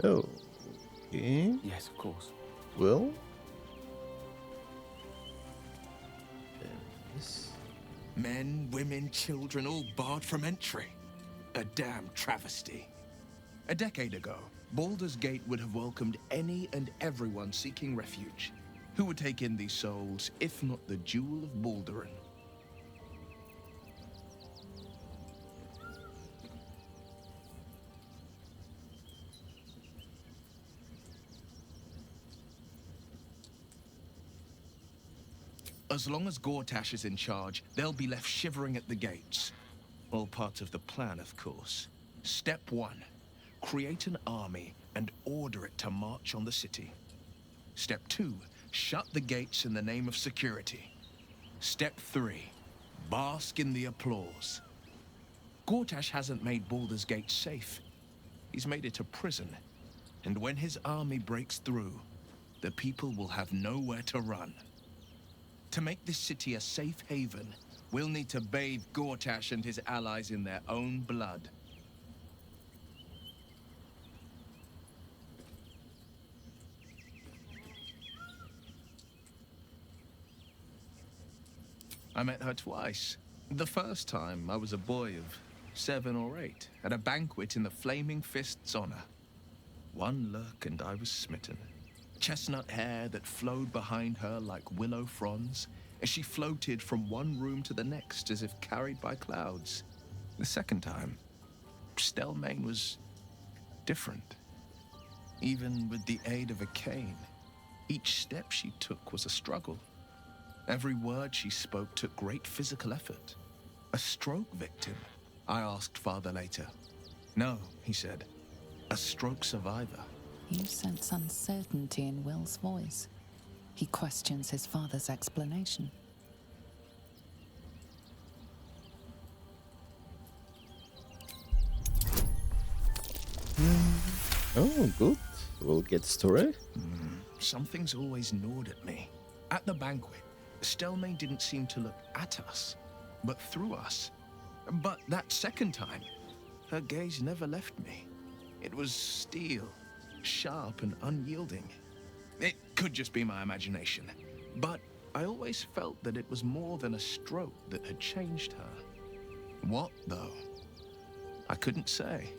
Speaker 1: Oh, okay.
Speaker 14: Yes, of course.
Speaker 1: Well, there it is.
Speaker 11: Men, women, children, all barred from entry. A damn travesty. A decade ago, Baldur's Gate would have welcomed any and everyone seeking refuge. Who would take in these souls, if not the Jewel of Baldurin? As long as Gortash is in charge, they'll be left shivering at the gates. All part of the plan, of course. Step 1. Create an army and order it to march on the city. Step 2. Shut the gates in the name of security. Step 3. Bask in the applause. Gortash hasn't made Baldur's Gate safe. He's made it a prison. And when his army breaks through, the people will have nowhere to run. To make this city a safe haven, we'll need to bathe Gortash and his allies in their own blood. I met her twice. The first time, I was a boy of 7 or 8, at a banquet in the Flaming Fist's honor. One look and I was smitten. Chestnut hair that flowed behind her like willow fronds, as she floated from one room to the next as if carried by clouds. The second time, Stelmane was different. Even with the aid of a cane, each step she took was a struggle. Every word she spoke took great physical effort. A stroke victim? I asked Father later. No, he said. A stroke survivor.
Speaker 7: You sense uncertainty in Will's voice. He questions his father's explanation.
Speaker 1: Oh, good. We'll get story.
Speaker 11: Something's always gnawed at me. At the banquet, Stelmane didn't seem to look at us, but through us. But that second time, her gaze never left me. It was steel, sharp and unyielding. It could just be my imagination, but I always felt that it was more than a stroke that had changed her. What, though? I couldn't say.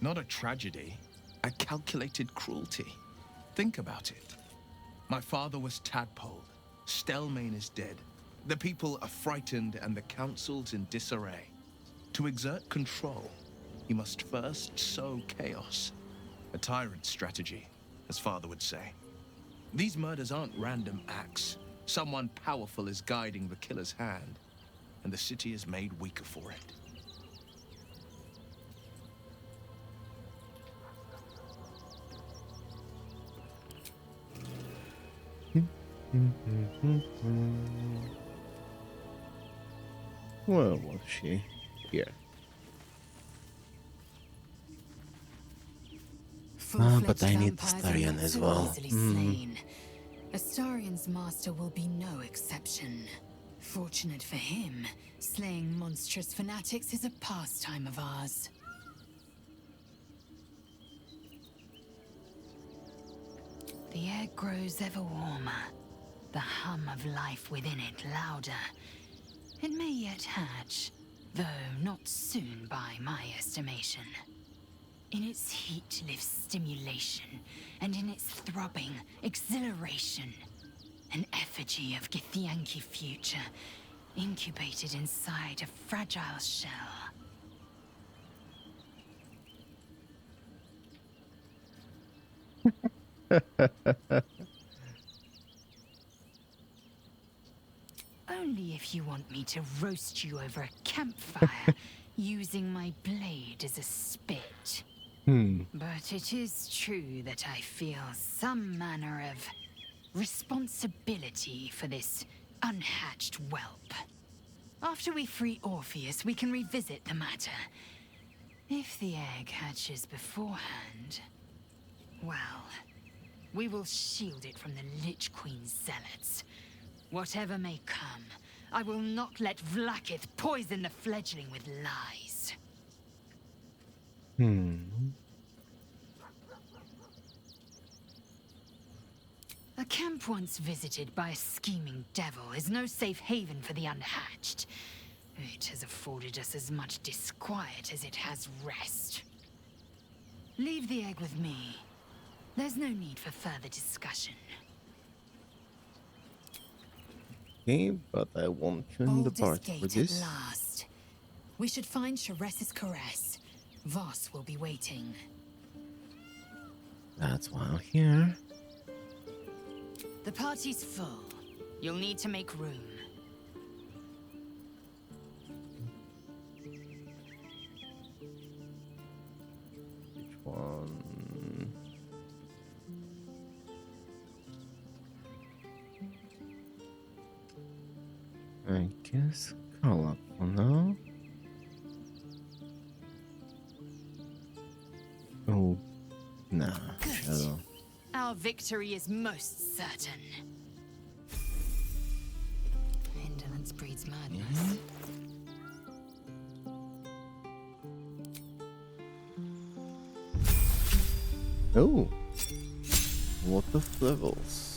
Speaker 11: Not a tragedy, a calculated cruelty. Think about it. My father was tadpoled. Stelmane is dead. The people are frightened and the council's in disarray. To exert control, you must first sow chaos. A tyrant's strategy, as father would say. These murders aren't random acts. Someone powerful is guiding the killer's hand, and the city is made weaker for it.
Speaker 1: Where was she? Here. But I need Astarion as well.
Speaker 12: Astarion's master will be no exception. Fortunate for him, slaying monstrous fanatics is a pastime of ours. The air grows ever warmer, the hum of life within it louder. It may yet hatch, though not soon by my estimation. In its heat lives stimulation, and in its throbbing, exhilaration. An effigy of Githyanki future, incubated inside a fragile shell. Only if you want me to roast you over a campfire, using my blade as a spit. But it is true that I feel some manner of responsibility for this unhatched whelp. After we free Orpheus, we can revisit the matter. If the egg hatches beforehand, well, we will shield it from the Lich Queen's zealots. Whatever may come, I will not let Vlaakith poison the fledgling with lies. A camp once visited by a scheming devil is no safe haven for the unhatched. It has afforded us as much disquiet as it has rest. Leave the egg with me. There's no need for further discussion.
Speaker 1: Okay, but I want you in the part for this.
Speaker 12: At last. We should find Sharess's caress. Voss will be waiting.
Speaker 1: That's why I'm here.
Speaker 12: The party's full. You'll need to make room.
Speaker 1: Which one? I guess call up for now. Oh, nah, Shadow.
Speaker 12: Our victory is most certain. Indolence breeds madness.
Speaker 1: Oh, what of levels?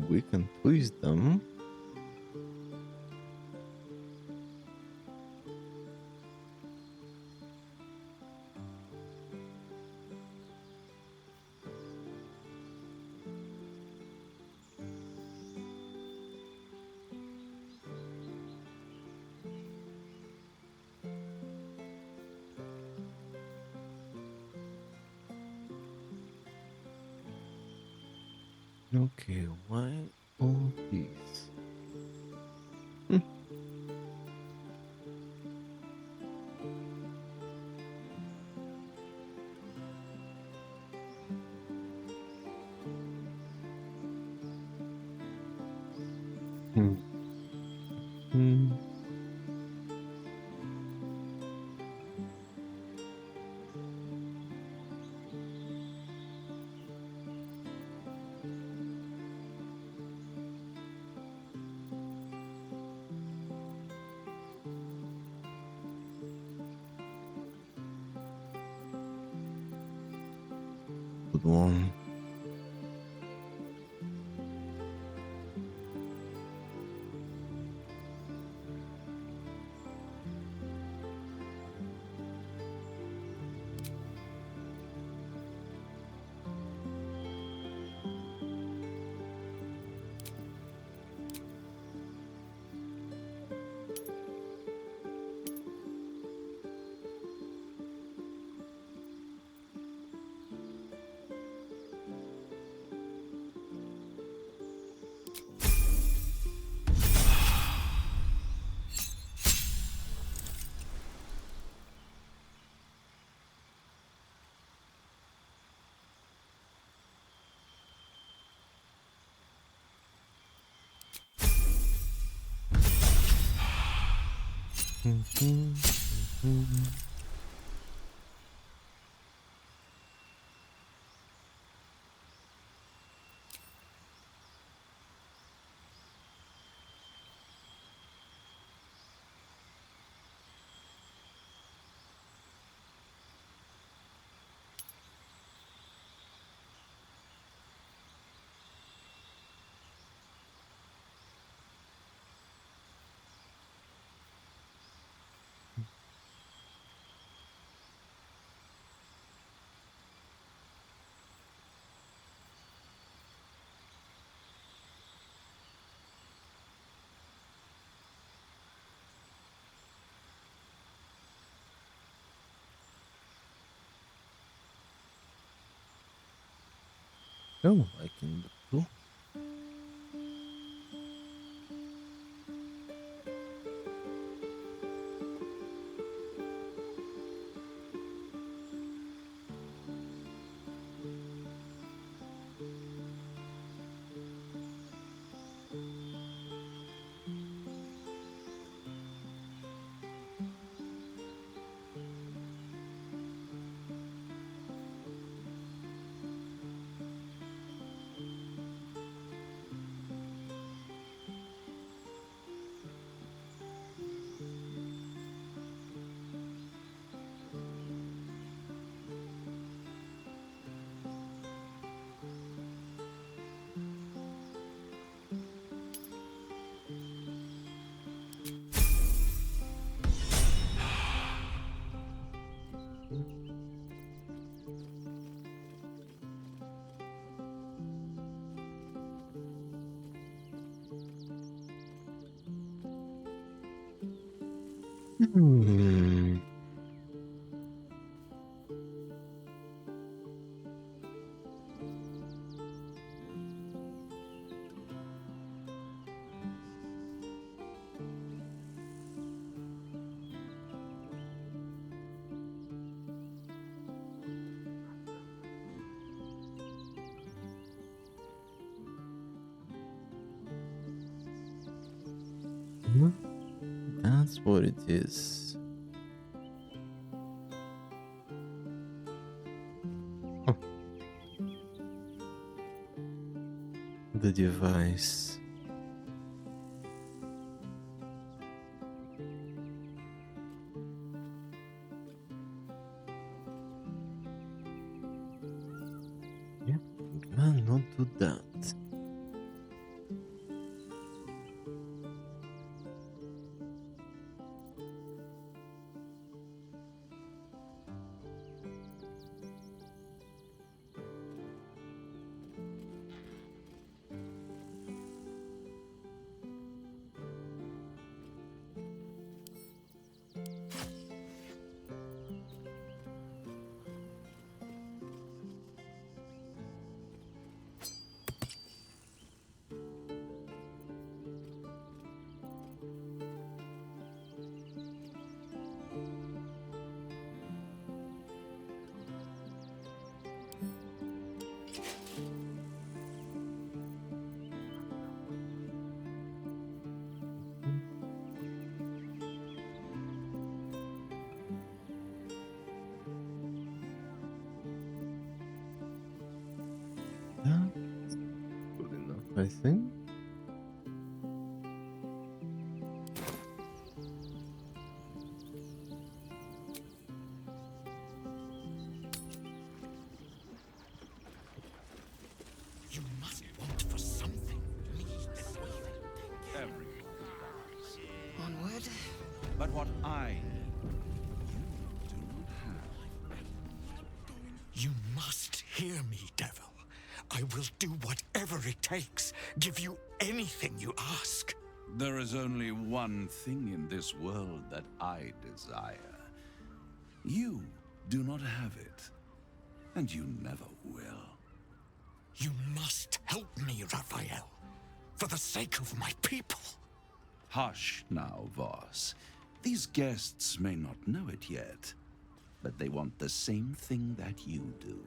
Speaker 1: we can twist them. Okay, why all these? Hmm. Hmm. Good one. Oh, I can do too. Hmm. Well, that's what it is. Huh. The device. Yeah, can not do that. I think.
Speaker 10: You must want for something.
Speaker 14: Onward.
Speaker 13: But what I
Speaker 10: You must hear me, devil. I will do whatever it takes. Give you anything you ask.
Speaker 13: There is only one thing in this world that I desire. You do not have it, and you never will.
Speaker 10: You must help me, Raphael. For the sake of my people.
Speaker 13: Hush now, Voss. These guests may not know it yet, but they want the same thing that you do.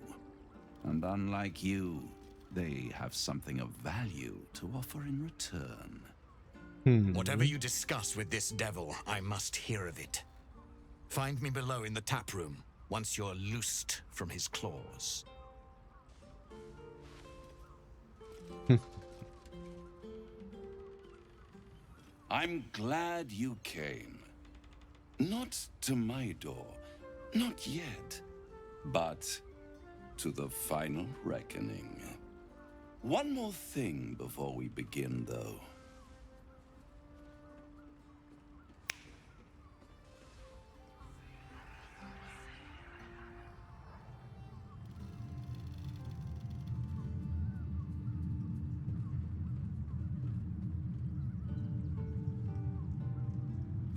Speaker 13: And unlike you, they have something of value to offer in return.
Speaker 10: Whatever you discuss with this devil, I must hear of it. Find me below in the tap room, once you're loosed from his claws.
Speaker 13: I'm glad you came. Not to my door, not yet, but to the final reckoning. One more thing before we begin, though.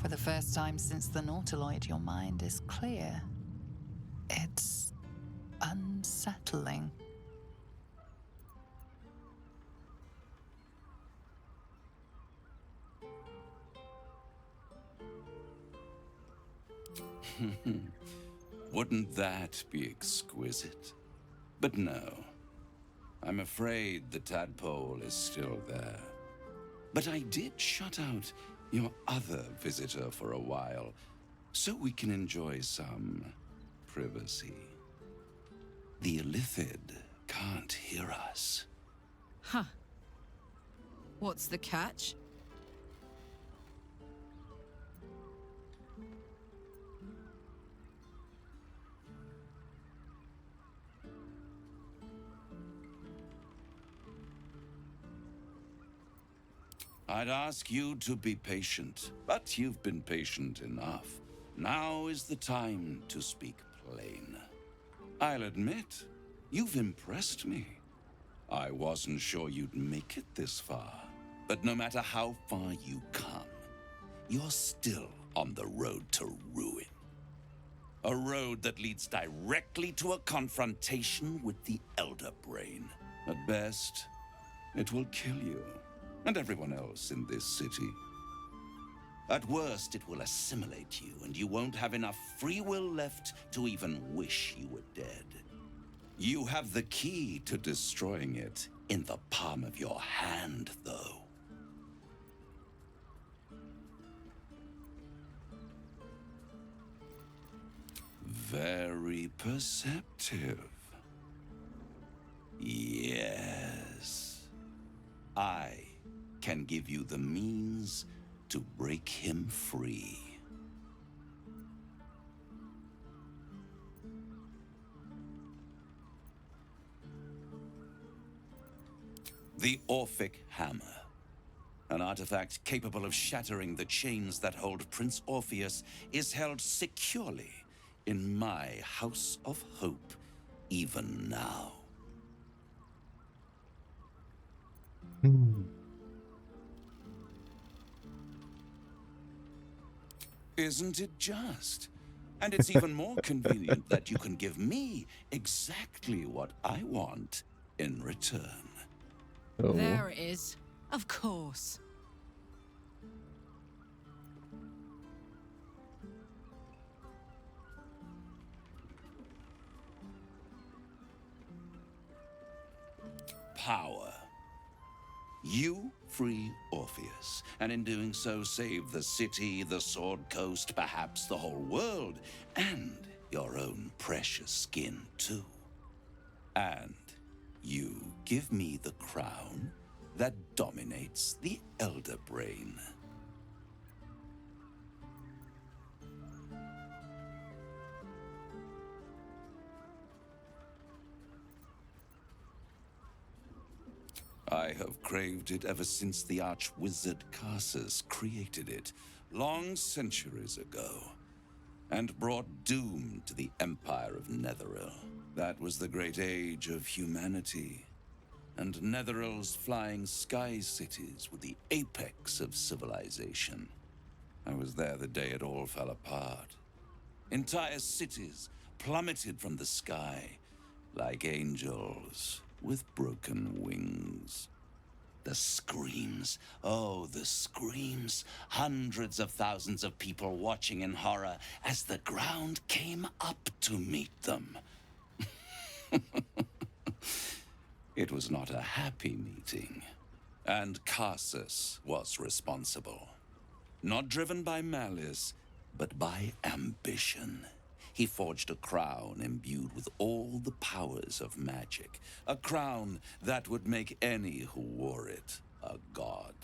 Speaker 7: For the first time since the Nautiloid, your mind is clear. It's unsettling.
Speaker 13: Wouldn't that be exquisite? But no. I'm afraid the tadpole is still there. But I did shut out your other visitor for a while, so we can enjoy some privacy. The Illithid can't hear us.
Speaker 8: Huh. What's the catch?
Speaker 13: I'd ask you to be patient, but you've been patient enough. Now is the time to speak plain. I'll admit, you've impressed me. I wasn't sure you'd make it this far, but no matter how far you come, you're still on the road to ruin. A road that leads directly to a confrontation with the Elder Brain. At best, it will kill you. And everyone else in this city. At worst, it will assimilate you, and you won't have enough free will left to even wish you were dead. You have the key to destroying it in the palm of your hand, though. Very perceptive. Yes. I can give you the means to break him free. The Orphic Hammer. An artifact capable of shattering the chains that hold Prince Orpheus is held securely in my House of Hope, even now. Isn't it just? And it's even more convenient that you can give me exactly what I want in return.
Speaker 1: Oh.
Speaker 8: There it is. Of course.
Speaker 13: Power. You free Orpheus, and in doing so save the city, the Sword Coast, perhaps the whole world, and your own precious skin too. And you give me the crown, that dominates the Elder Brain. I have craved it ever since the arch-wizard Carsus created it, long centuries ago, and brought doom to the Empire of Netheril. That was the great age of humanity, and Netheril's flying sky cities were the apex of civilization. I was there the day it all fell apart. Entire cities plummeted from the sky like angels with broken wings. The screams, oh, the screams. Hundreds of thousands of people watching in horror as the ground came up to meet them. It was not a happy meeting, and Carsus was responsible. Not driven by malice, but by ambition. He forged a crown imbued with all the powers of magic. A crown that would make any who wore it a god.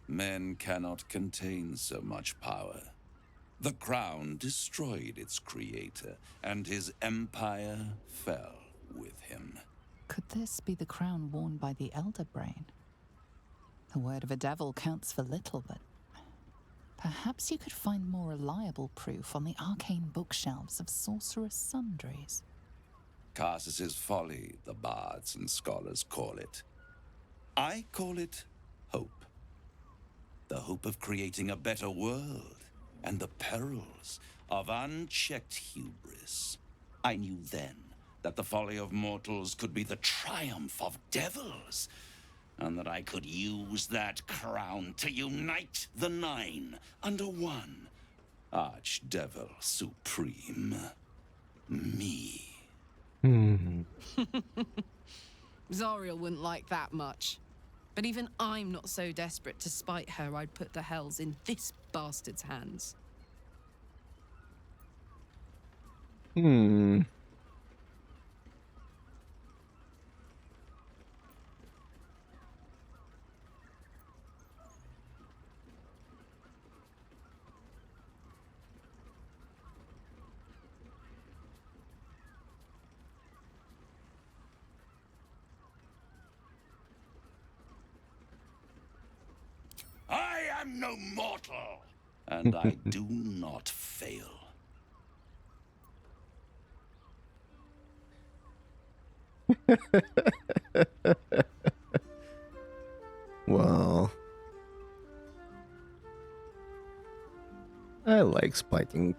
Speaker 13: Men cannot contain so much power. The crown destroyed its creator, and his empire fell with him.
Speaker 7: Could this be the crown worn by the Elder Brain? The word of a devil counts for little, but perhaps you could find more reliable proof on the arcane bookshelves of sorcerous sundries.
Speaker 13: Carsus's folly, the bards and scholars call it. I call it hope. The hope of creating a better world, and the perils of unchecked hubris. I knew then that the folly of mortals could be the triumph of devils, and that I could use that crown to unite the Nine under one Archdevil Supreme. Me.
Speaker 8: Zariel wouldn't like that much. But even I'm not so desperate to spite her I'd put the hells in this bastard's hands.
Speaker 13: I am no mortal, and I do not fail.
Speaker 1: Well, I like spiting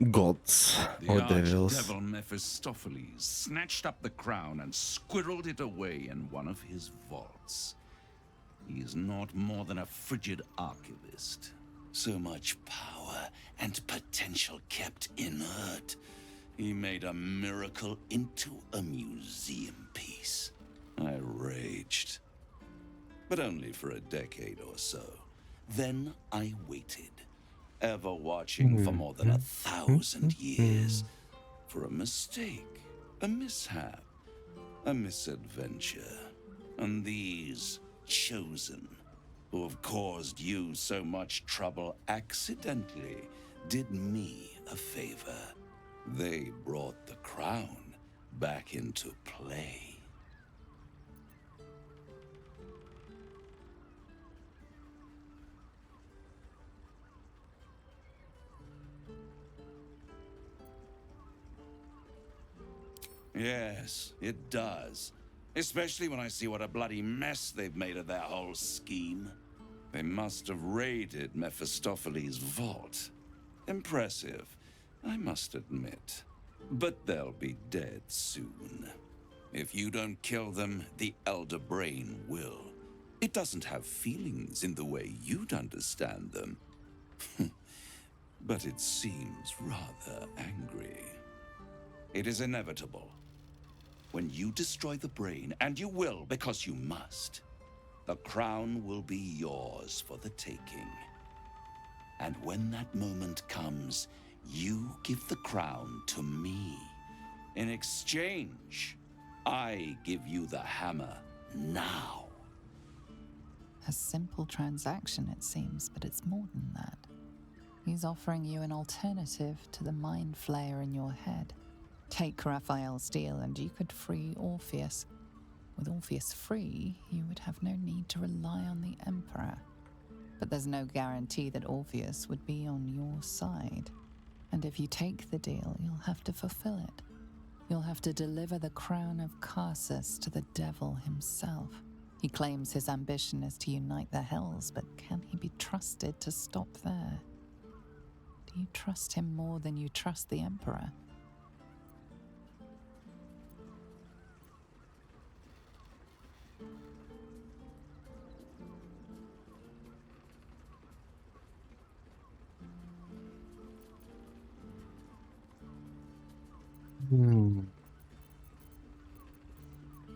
Speaker 1: gods or devils.
Speaker 13: The archdevil Mephistopheles snatched up the crown and squirreled it away in one of his vaults. He is not more than a frigid archivist. So much power and potential kept inert. He made a miracle into a museum piece. I raged. But only for a decade or so. Then I waited, ever watching for more than 1,000 years. For a mistake, a mishap, a misadventure. And these chosen, who have caused you so much trouble accidentally, did me a favor. They brought the crown back into play. Yes, it does. Especially when I see what a bloody mess they've made of their whole scheme. They must have raided Mephistopheles' vault. Impressive, I must admit. But they'll be dead soon. If you don't kill them, the Elder Brain will. It doesn't have feelings in the way you'd understand them. But it seems rather angry. It is inevitable. When you destroy the brain, and you will because you must, the crown will be yours for the taking. And when that moment comes, you give the crown to me. In exchange, I give you the hammer now.
Speaker 7: A simple transaction, it seems, but it's more than that. He's offering you an alternative to the mind flayer in your head. Take Raphael's deal and you could free Orpheus. With Orpheus free, you would have no need to rely on the Emperor. But there's no guarantee that Orpheus would be on your side. And if you take the deal, you'll have to fulfill it. You'll have to deliver the crown of Carsus to the devil himself. He claims his ambition is to unite the Hells, but can he be trusted to stop there? Do you trust him more than you trust the Emperor?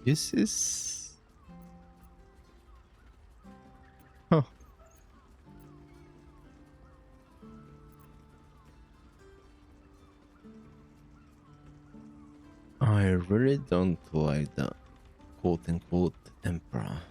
Speaker 1: This is... Huh. I really don't like the quote-unquote Emperor.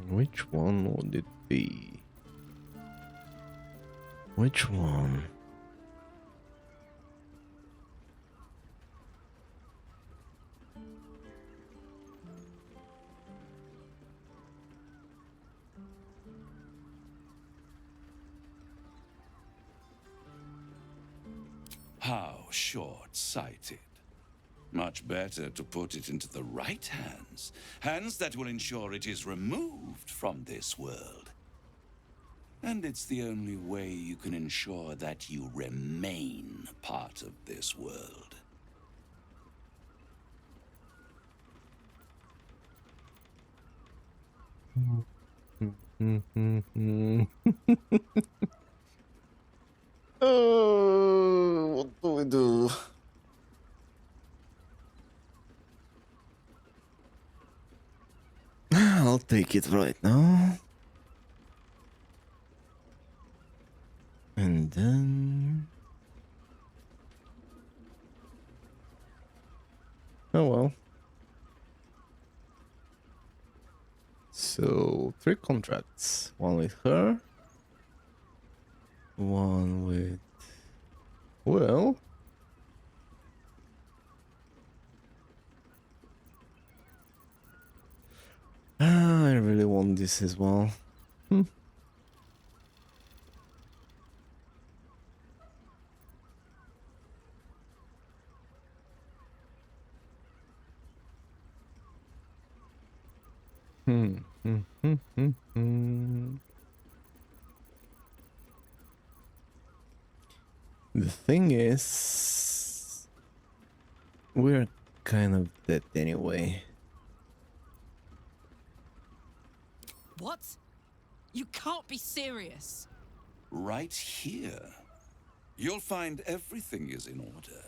Speaker 1: Which one would it be? Which one?
Speaker 13: How short-sighted. Much better to put it into the right hands. Hands that will ensure it is removed from this world. And it's the only way you can ensure that you remain part of this world.
Speaker 1: Oh, what do we do? I'll take it right now. And then... Oh well. So, 3 contracts. One with her. One with... Well... I really want this as well. The thing is, we're kind of dead anyway.
Speaker 8: What? You can't be serious.
Speaker 13: Right here. You'll find everything is in order.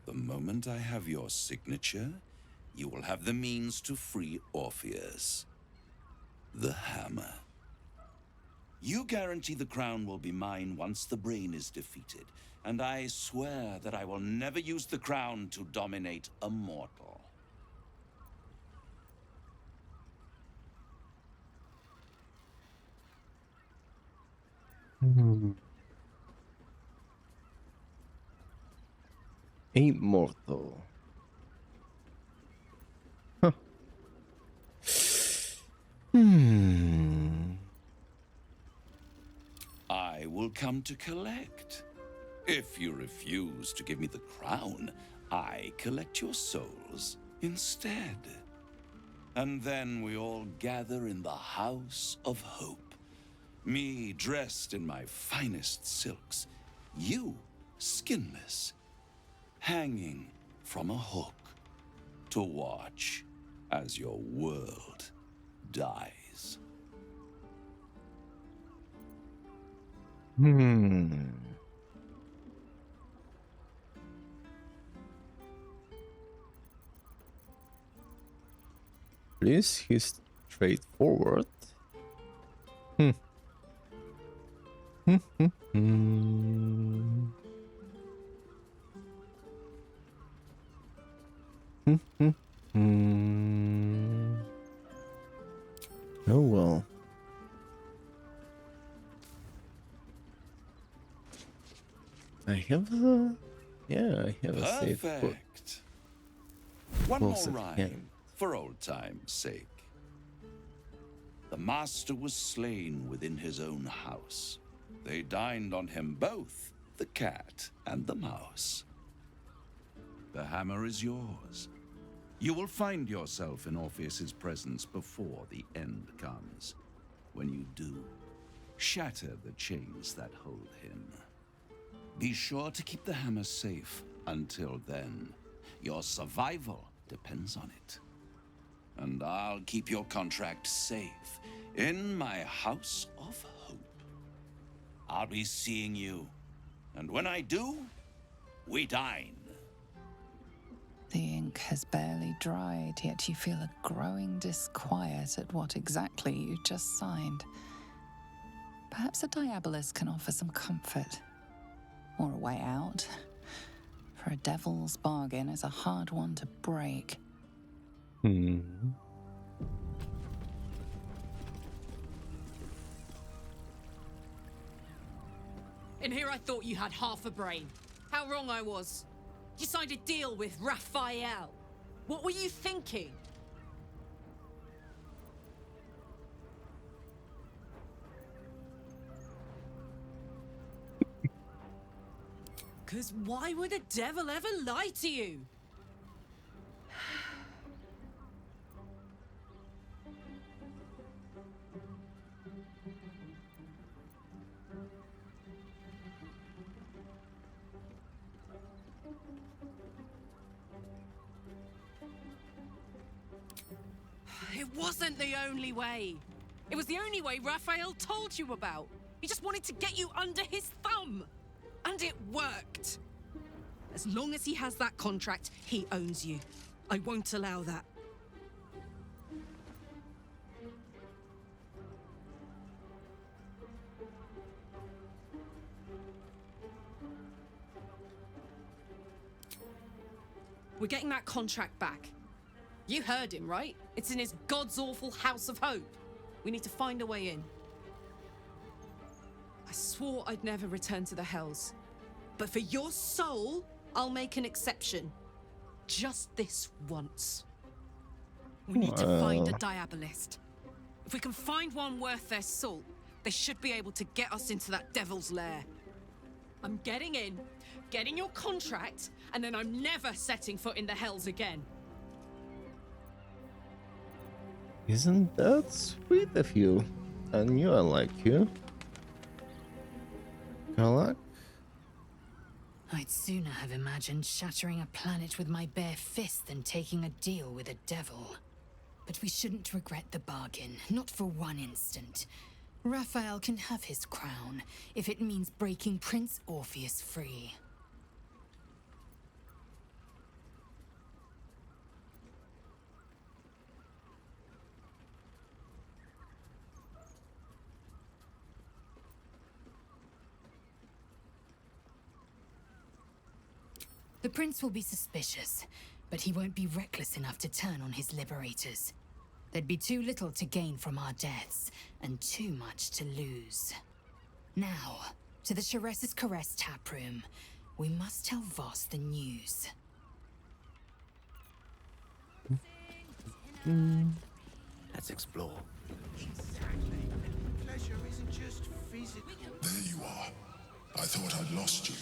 Speaker 13: The moment I have your signature, you will have the means to free Orpheus. The hammer. You guarantee the crown will be mine once the brain is defeated, and I swear that I will never use the crown to dominate a mortal.
Speaker 1: Immortal. Huh.
Speaker 13: I will come to collect. If you refuse to give me the crown, I collect your souls instead. And then we all gather in the House of Hope. Me dressed in my finest silks, you skinless, hanging from a hook to watch as your world dies.
Speaker 1: Please, he's straightforward. Oh well. I have a... Yeah, I have a safe book.
Speaker 13: Perfect. One
Speaker 1: Close
Speaker 13: more
Speaker 1: at
Speaker 13: rhyme,
Speaker 1: hand.
Speaker 13: for old time's sake. The master was slain within his own house. They dined on him both, the cat and the mouse. The hammer is yours. You will find yourself in Orpheus's presence before the end comes. When you do, shatter the chains that hold him. Be sure to keep the hammer safe until then. Your survival depends on it. And I'll keep your contract safe in my house of hope. I'll be seeing you, and when I do, we dine.
Speaker 7: The ink has barely dried, yet you feel a growing disquiet at what exactly you just signed. Perhaps a diabolist can offer some comfort. Or a way out. For a devil's bargain is a hard one to break.
Speaker 8: In here I thought you had half a brain. How wrong I was. You signed a deal with Raphael. What were you thinking? Because why would a devil ever lie to you? It wasn't the only way. It was the only way Raphael told you about. He just wanted to get you under his thumb. And it worked. As long as he has that contract, he owns you. I won't allow that. We're getting that contract back. You heard him, right? It's in his god's awful House of Hope. We need to find a way in. I swore I'd never return to the Hells. But for your soul, I'll make an exception. Just this once. We need to find a diabolist. If we can find one worth their salt, they should be able to get us into that devil's lair. I'm getting in, getting your contract, and then I'm never setting foot in the Hells again.
Speaker 1: Isn't that sweet of you? I knew I liked you. Karlach?
Speaker 12: I'd sooner have imagined shattering a planet with my bare fist than taking a deal with a devil. But we shouldn't regret the bargain, not for one instant. Raphael can have his crown, if it means breaking Prince Orpheus free. The prince will be suspicious, but he won't be reckless enough to turn on his liberators. There'd be too little to gain from our deaths, and too much to lose. Now, to the Cheres's Caress taproom. We must tell Voss the news.
Speaker 14: Let's explore.
Speaker 16: Pleasure isn't just physical.
Speaker 19: There you are. I thought I'd lost you.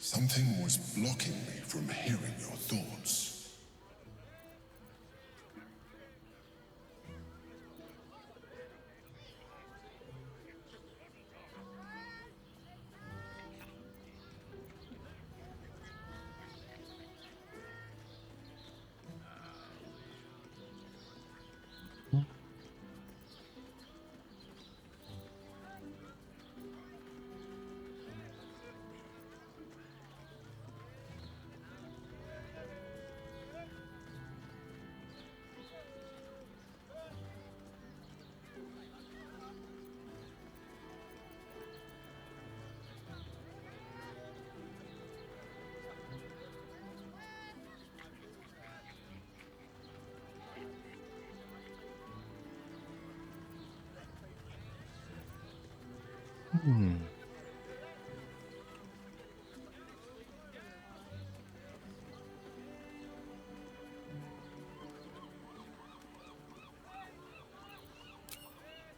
Speaker 19: Something was blocking me from hearing your thoughts.
Speaker 1: Hmm.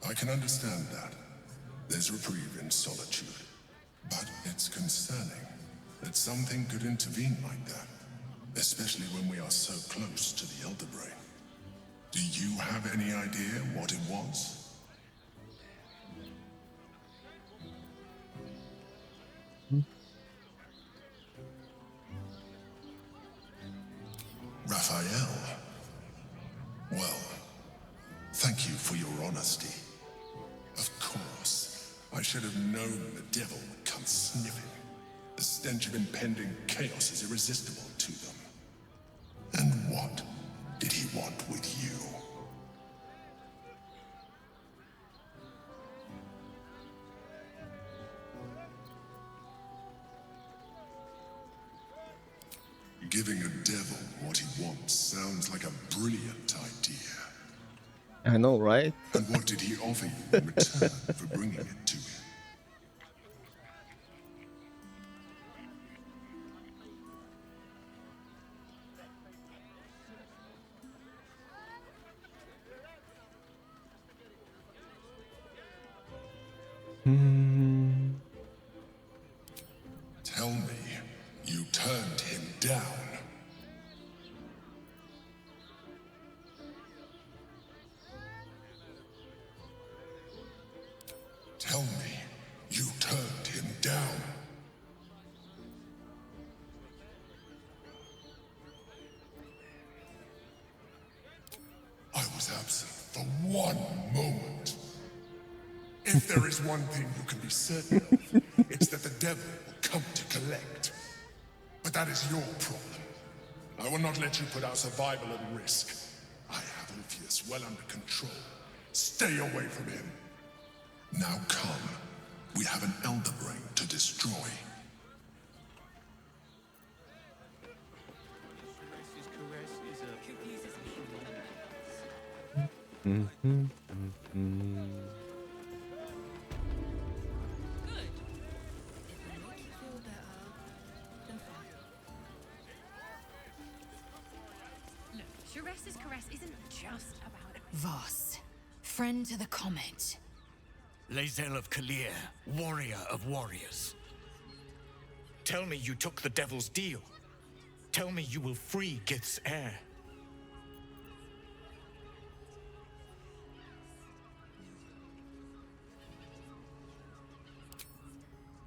Speaker 19: I can understand that. There's reprieve in solitude. But it's concerning that something could intervene like that, especially when we are so close to the Elder Brain. Do you have any idea what it was? Raphael. Well, thank you for your honesty. Of course, I should have known the devil would come sniffing. The stench of impending chaos is irresistible to them. And what did he want with you? Giving a devil what he wants sounds like a brilliant idea.
Speaker 1: I know, right?
Speaker 19: And what did he offer you in return for bringing it to him? Tell me, you turned him down. Tell me, you turned him down. I was absent for 1 moment. If there is one thing you can be certain of, it's that the devil will come to collect. But that is your problem. I will not let you put our survival at risk. I have Orpheus well under control. Stay away from him. Now come. We have an Elder Brain to destroy.
Speaker 9: Look, Sharess's caress isn't just about
Speaker 12: Voss, friend to the comet.
Speaker 10: Lae'zel of Kalir, warrior of warriors. Tell me you took the devil's deal. Tell me you will free Gith's heir.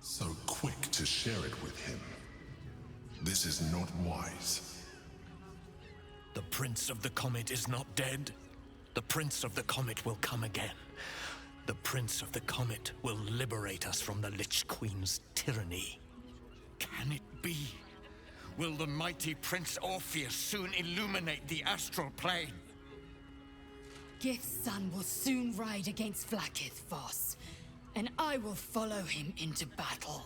Speaker 19: So quick to share it with him. This is not wise.
Speaker 10: The Prince of the Comet is not dead. The Prince of the Comet will come again. The Prince of the Comet will liberate us from the Lich Queen's tyranny. Can it be? Will the mighty Prince Orpheus soon illuminate the astral plane?
Speaker 12: Gith's son will soon ride against Vlaakith, Voss, and I will follow him into battle.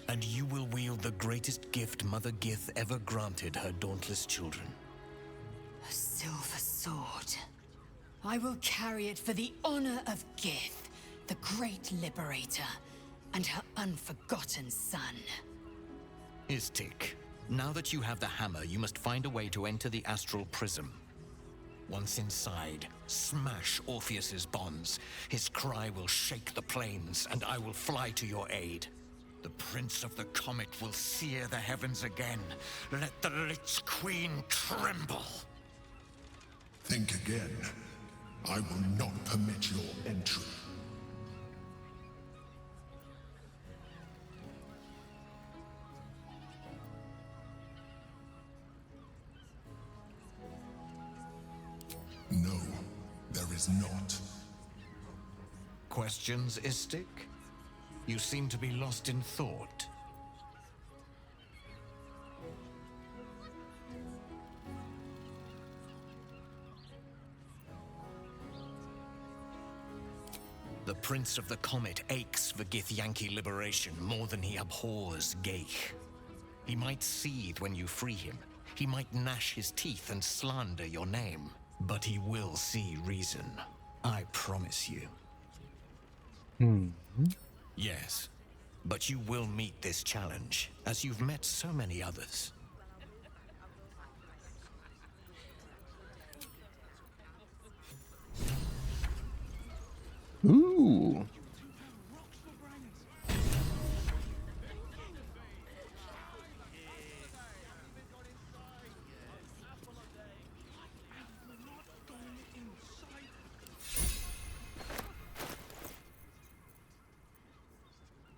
Speaker 10: And you will wield the greatest gift Mother Gith ever granted her dauntless children.
Speaker 12: A silver sword. I will carry it for the honor of Gith, the great liberator, and her unforgotten son.
Speaker 10: Istik, now that you have the hammer, you must find a way to enter the astral prism. Once inside, smash Orpheus's bonds. His cry will shake the plains, and I will fly to your aid. The Prince of the Comet will sear the heavens again. Let the Lich Queen tremble.
Speaker 19: Think again. I will not permit your entry. No, there is not.
Speaker 10: Questions, Istik? You seem to be lost in thought. The Prince of the Comet aches for Githyanki liberation more than he abhors Geich. He might seethe when you free him. He might gnash his teeth and slander your name. But he will see reason. I promise you. Yes, but you will meet this challenge, as you've met so many others.
Speaker 1: Ooh.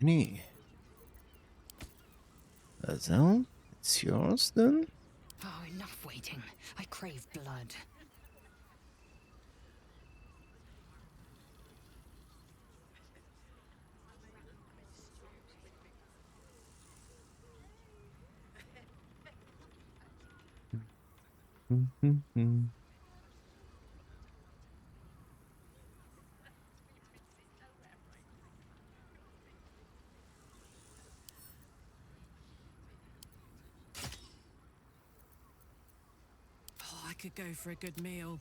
Speaker 1: Any? Well, it's yours then?
Speaker 12: Oh, enough waiting. I crave blood.
Speaker 8: Oh, I could go for a good meal.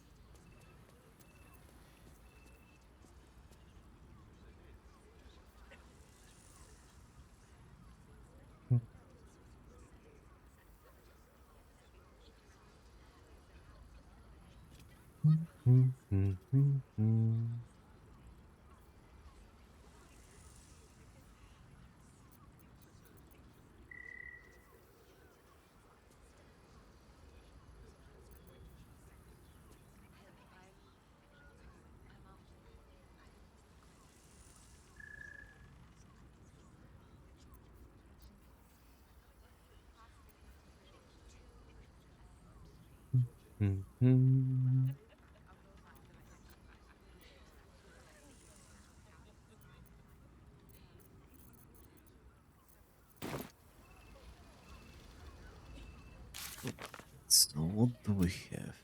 Speaker 1: So what do we have?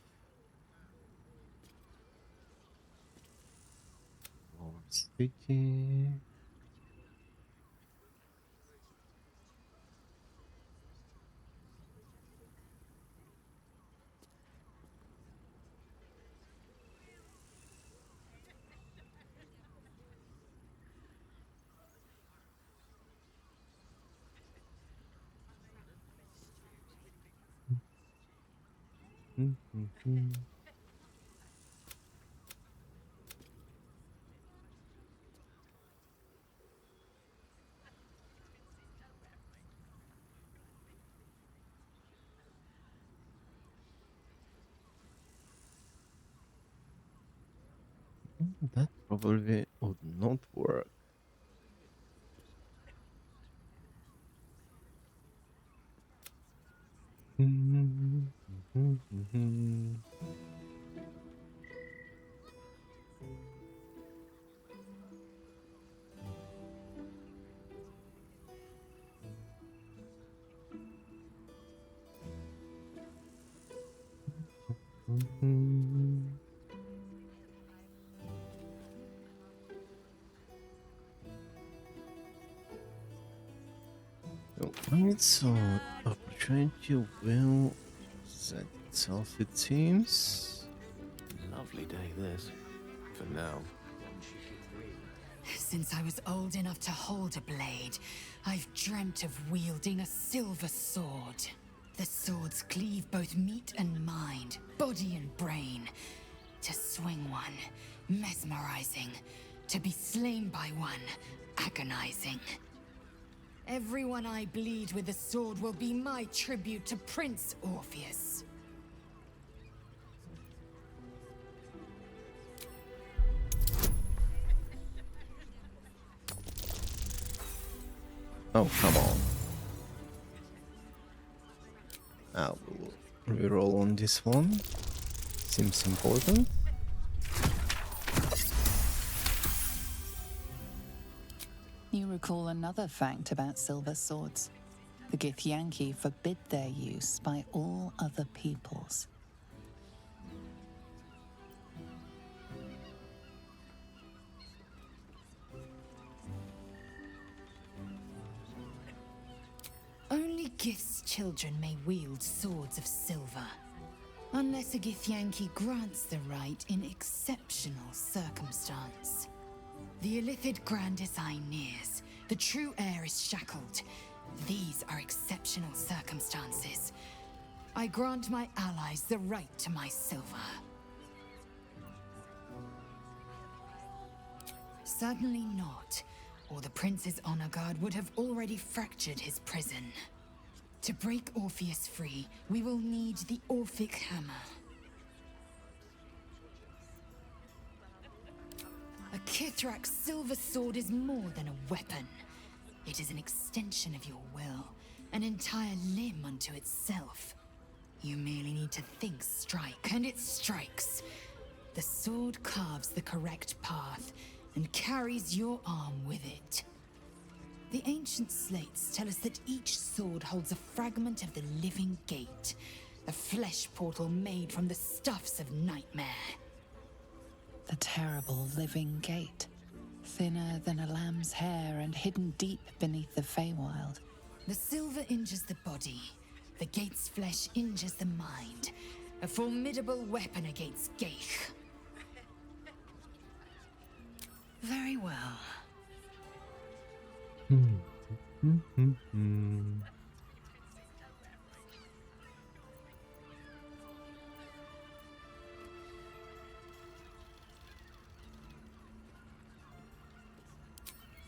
Speaker 1: More sticky. That probably would not work. Alright, so opportunity will present itself, it seems.
Speaker 14: Lovely day, this. For now.
Speaker 12: Since I was old enough to hold a blade, I've dreamt of wielding a silver sword. The swords cleave both meat and mind, body and brain. To swing one, mesmerizing. To be slain by one, agonizing. Everyone I bleed with the sword will be my tribute to Prince Orpheus.
Speaker 1: Oh, come on. I will reroll on this one. Seems important.
Speaker 7: You recall another fact about silver swords. The Githyanki forbid their use by all other peoples.
Speaker 12: Only Gith's children may wield swords of silver. Unless a Githyanki grants the right in exceptional circumstance. The Illithid grand design nears. The true heir is shackled. These are exceptional circumstances. I grant my allies the right to my silver. Certainly not, or the Prince's honor guard would have already fractured his prison. To break Orpheus free, we will need the Orphic Hammer. A Kithrak's silver sword is more than a weapon. It is an extension of your will, an entire limb unto itself. You merely need to think strike, and it strikes. The sword carves the correct path, and carries your arm with it. The ancient slates tell us that each sword holds a fragment of the living gate, a flesh portal made from the stuffs of nightmare.
Speaker 7: The terrible living gate, thinner than a lamb's hair and hidden deep beneath the Feywild.
Speaker 12: The silver injures the body, the gate's flesh injures the mind, a formidable weapon against Gaich. Very well.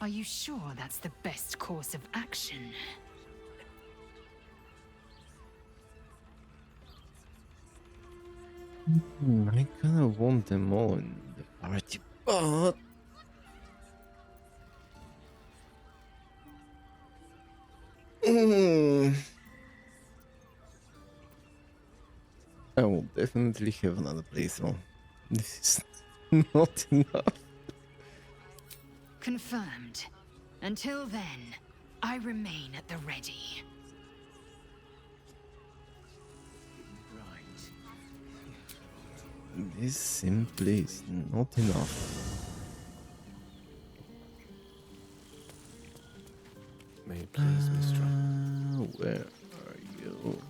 Speaker 12: Are you sure that's the best course of action?
Speaker 1: I kinda want them all in the party, but I will definitely have another playthrough. This is not enough.
Speaker 12: Confirmed. Until then, I remain at the ready.
Speaker 1: This simply is not enough.
Speaker 14: May it please, Mistress.
Speaker 1: Where are you?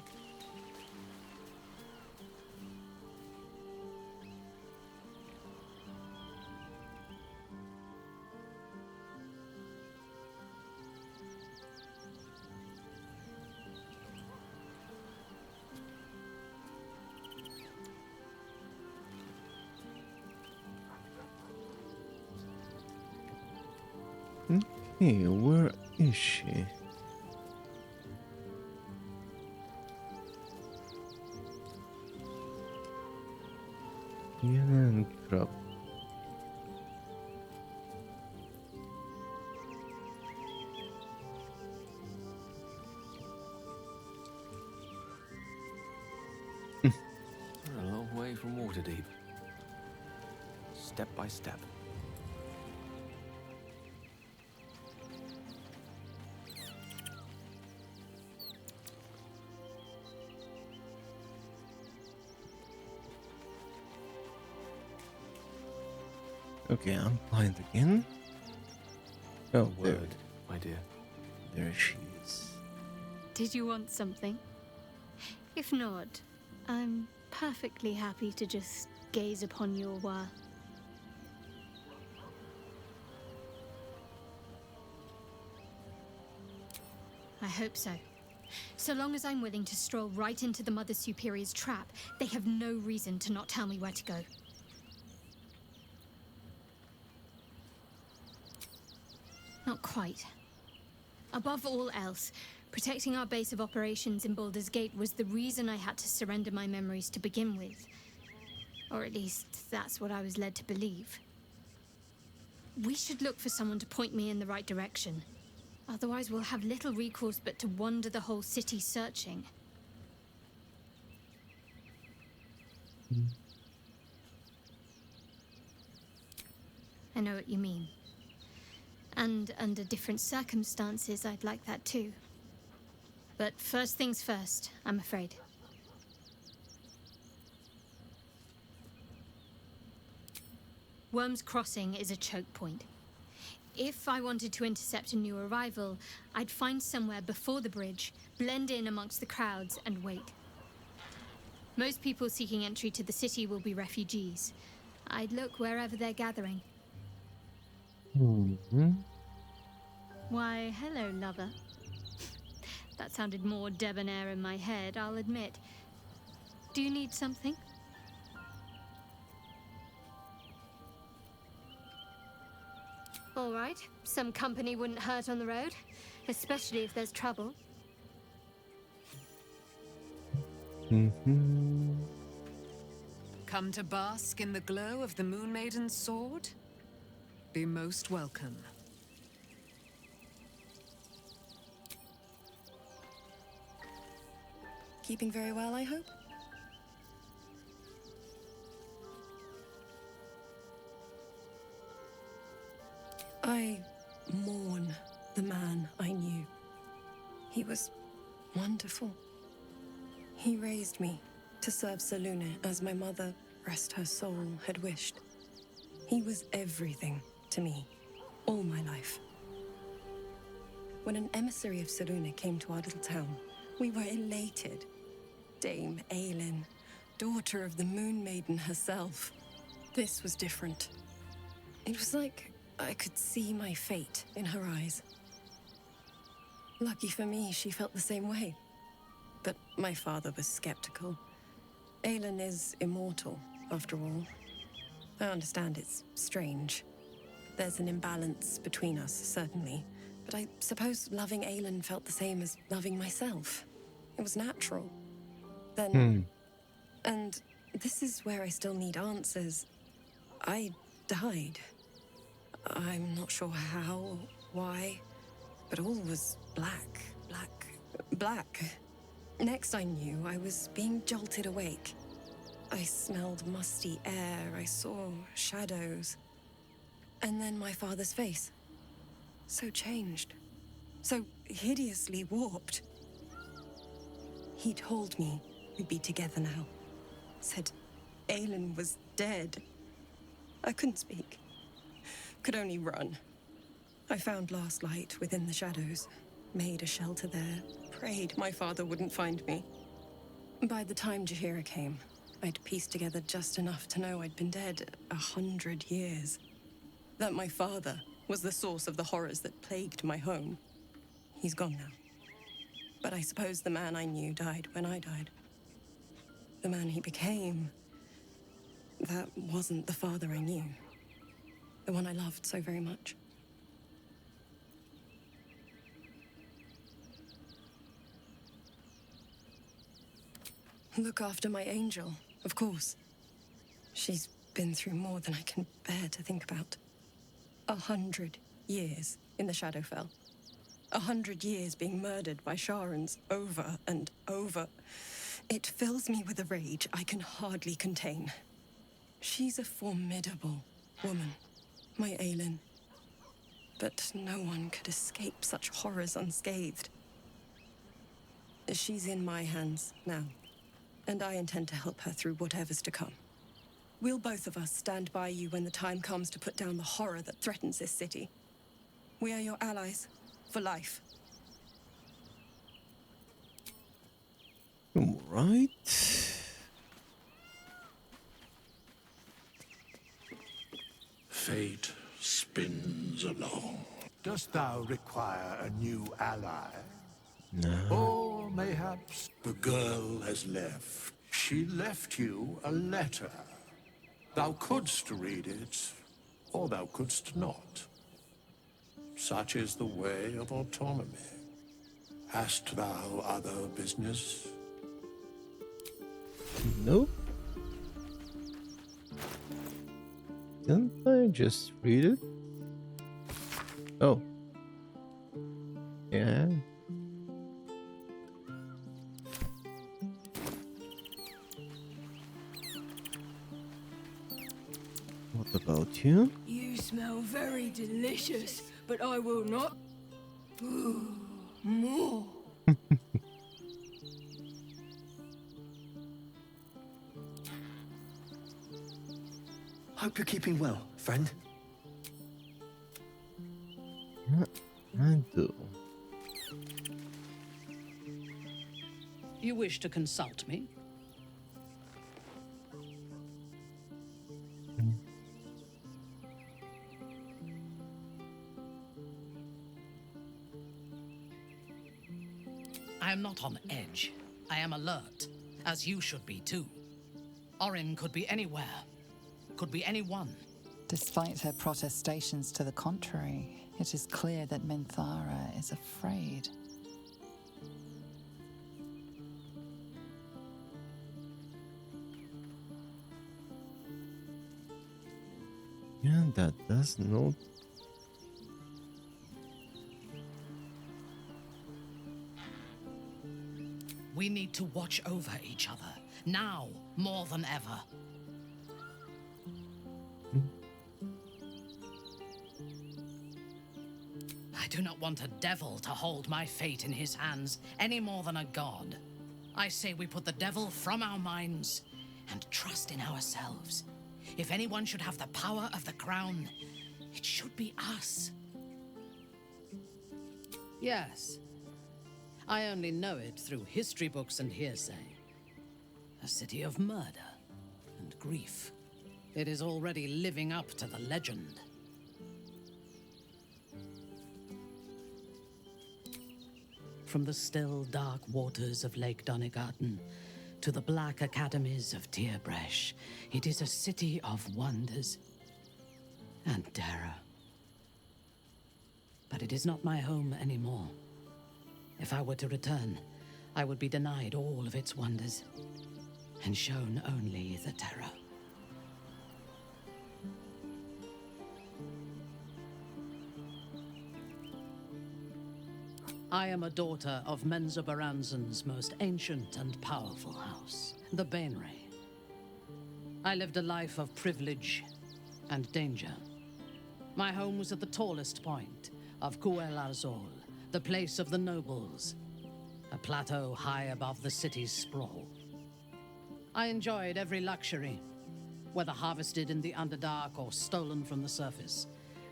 Speaker 1: Okay, where is she? And crap.
Speaker 14: We're a long way from Waterdeep. Step by step.
Speaker 1: Okay, I'm blind again. Oh, there.
Speaker 14: Word, my dear.
Speaker 1: There she is.
Speaker 18: Did you want something? If not, I'm perfectly happy to just gaze upon your were. I hope so. So long as I'm willing to stroll right into the Mother Superior's trap, they have no reason to not tell me where to go. Not quite. Above all else, protecting our base of operations in Baldur's Gate was the reason I had to surrender my memories to begin with. Or at least, that's what I was led to believe. We should look for someone to point me in the right direction. Otherwise, we'll have little recourse but to wander the whole city searching. I know what you mean. And under different circumstances, I'd like that too. But first things first, I'm afraid. Worm's Crossing is a choke point. If I wanted to intercept a new arrival, I'd find somewhere before the bridge, blend in amongst the crowds, and wait. Most people seeking entry to the city will be refugees. I'd look wherever they're gathering.
Speaker 1: Hmm.
Speaker 18: Why, hello, lover. That sounded more debonair in my head, I'll admit. Do you need something? All right, some company wouldn't hurt on the road, especially if there's trouble.
Speaker 8: Come to bask in the glow of the Moon Maiden's sword? Be most welcome.
Speaker 3: Keeping very well, I hope? I mourn the man I knew. He was wonderful. He raised me to serve Selune as my mother, rest her soul, had wished. He was everything to me, all my life. When an emissary of Selune came to our little town, we were elated. Dame Aelin, daughter of the Moon Maiden herself. This was different. It was like I could see my fate in her eyes. Lucky for me, she felt the same way. But my father was skeptical. Aelin is immortal, after all. I understand it's strange. There's an imbalance between us, certainly. But I suppose loving Aelin felt the same as loving myself. It was natural. Then... And this is where I still need answers. I died. I'm not sure how, why, but all was black. Next I knew, I was being jolted awake. I smelled musty air, I saw shadows. And then my father's face. So changed. So hideously warped. He told me we'd be together now. Said Aelin was dead. I couldn't speak. Could only run. I found last light within the shadows. Made a shelter there. Prayed my father wouldn't find me. By the time Jaheira came, I'd pieced together just enough to know I'd been dead 100 years. That my father was the source of the horrors that plagued my home. He's gone now. But I suppose the man I knew died when I died. The man he became, that wasn't the father I knew. The one I loved so very much. Look after my angel, of course. She's been through more than I can bear to think about. 100 years in the Shadowfell. 100 years being murdered by Sharans over and over. It fills me with a rage I can hardly contain. She's a formidable woman, my Aelin. But no one could escape such horrors unscathed. She's in my hands now, and I intend to help her through whatever's to come. We'll both of us stand by you when the time comes to put down the horror that threatens this city. We are your allies, for life.
Speaker 1: All right.
Speaker 19: Fate spins along. Dost thou require a new ally?
Speaker 1: No.
Speaker 19: Or mayhaps the girl has left. She left you a letter. Thou couldst read it, or thou couldst not. Such is the way of autonomy. Hast thou other business?
Speaker 1: Nope. Didn't I just read it? Oh. Yeah. What about you?
Speaker 6: You smell very delicious, but I will not. Ooh, more.
Speaker 4: Hope you're keeping well, friend.
Speaker 1: I do.
Speaker 20: You wish to consult me? am not on edge. I am alert, as you should be too. Orin could be anywhere. Could be anyone.
Speaker 7: Despite her protestations to the contrary, it is clear that Minthara is afraid.
Speaker 1: Yeah, that does not.
Speaker 20: We need to watch over each other, now more than ever. I do not want a devil to hold my fate in his hands any more than a god. I say we put the devil from our minds and trust in ourselves. If anyone should have the power of the crown, it should be us. Yes. I only know it through history books and hearsay. A city of murder and grief. It is already living up to the legend. From the still, dark waters of Lake Donegarten to the black academies of Tierbresh, it is a city of wonders and terror. But it is not my home anymore. If I were to return, I would be denied all of its wonders and shown only the terror. I am a daughter of Menzoberranzan's most ancient and powerful house, the Bainray. I lived a life of privilege and danger. My home was at the tallest point of Cuel Arzol, the place of the nobles, a plateau high above the city's sprawl. I enjoyed every luxury, whether harvested in the Underdark or stolen from the surface,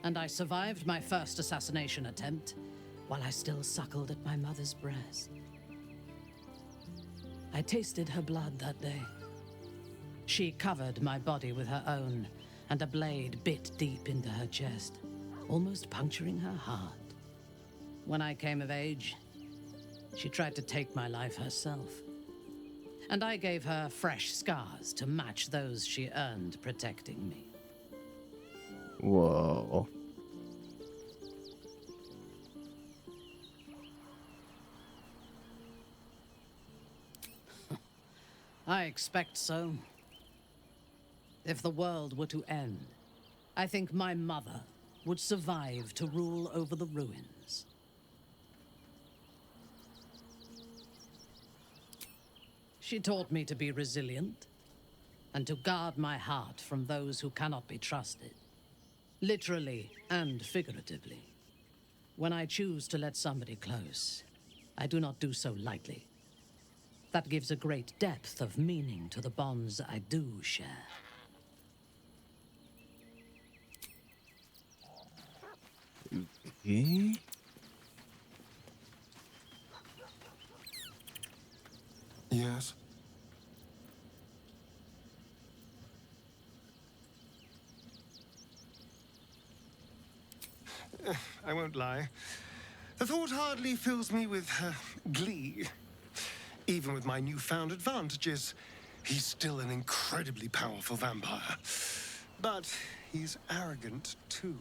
Speaker 20: and I survived my first assassination attempt while I still suckled at my mother's breast. I tasted her blood that day. She covered my body with her own, and a blade bit deep into her chest, almost puncturing her heart. When I came of age, she tried to take my life herself, and I gave her fresh scars to match those she earned protecting me.
Speaker 1: Whoa.
Speaker 20: I expect so. If the world were to end, I think my mother would survive to rule over the ruins. She taught me to be resilient and to guard my heart from those who cannot be trusted, literally and figuratively. When I choose to let somebody close, I do not do so lightly. That gives a great depth of meaning to the bonds I do share.
Speaker 1: Okay.
Speaker 19: Yes? I won't lie. The thought hardly fills me with glee. Even with my newfound advantages, he's still an incredibly powerful vampire. But he's arrogant, too.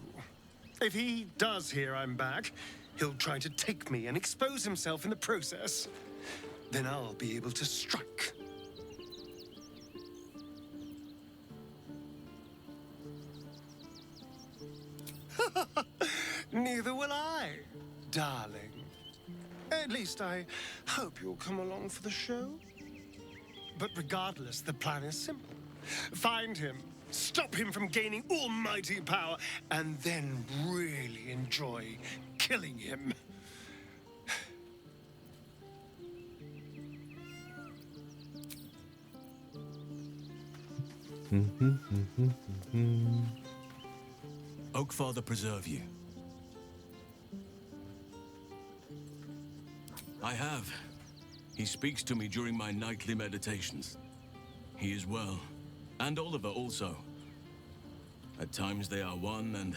Speaker 19: If he does hear I'm back, he'll try to take me and expose himself in the process. Then I'll be able to strike. Neither will I, darling. At least I hope you'll come along for the show. But regardless, the plan is simple. Find him, stop him from gaining almighty power, and then really enjoy killing him.
Speaker 17: Oakfather preserve you. I have. He speaks to me during my nightly meditations. He is well, and Oliver also. At times they are one, and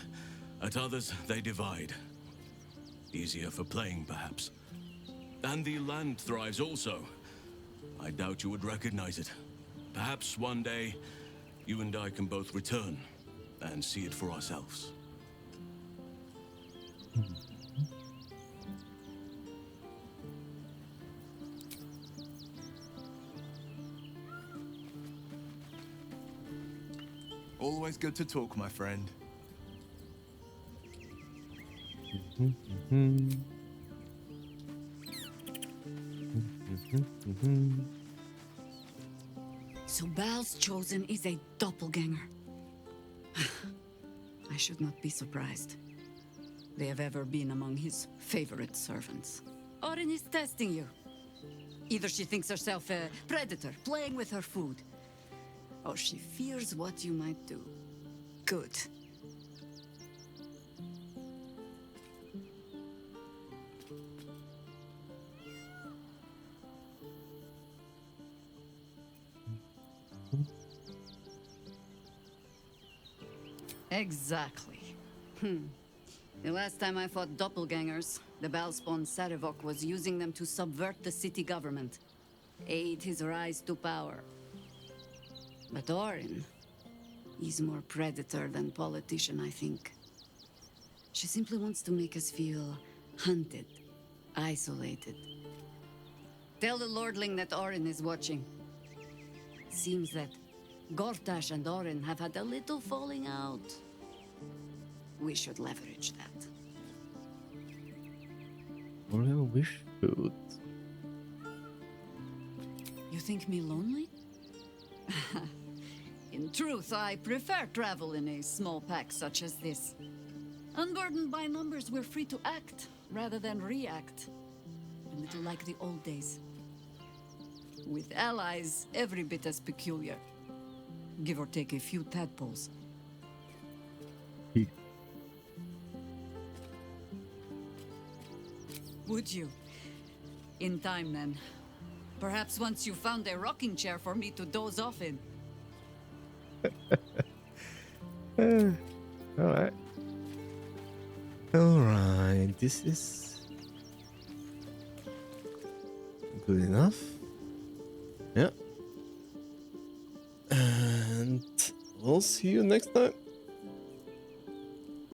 Speaker 17: at others they divide. Easier for playing, perhaps. And the land thrives also. I doubt you would recognize it. Perhaps one day, you and I can both return and see it for ourselves.
Speaker 11: Always good to talk, my friend.
Speaker 2: So Bal's chosen is a doppelganger. I should not be surprised. They have ever been among his favorite servants. Orin is testing you. Either she thinks herself a predator, playing with her food, or she fears what you might do. Good. Exactly. The last time I fought doppelgangers, the Balspawn Sarevok was using them to subvert the city government, aid his rise to power. But Orin, he's more predator than politician, I think. She simply wants to make us feel hunted, isolated. Tell the Lordling that Orin is watching. Seems that Gortash and Orin have had a little falling out. We should leverage that.
Speaker 1: Well, we should.
Speaker 2: You think me lonely? In truth, I prefer travel in a small pack such as this. Unburdened by numbers, we're free to act rather than react. A little like the old days. With allies, every bit as peculiar. Give or take a few tadpoles. Would you? In time, then. Perhaps once you found a rocking chair for me to doze off in.
Speaker 1: Alright. Alright, this is good enough. Yeah. And we'll see you next time.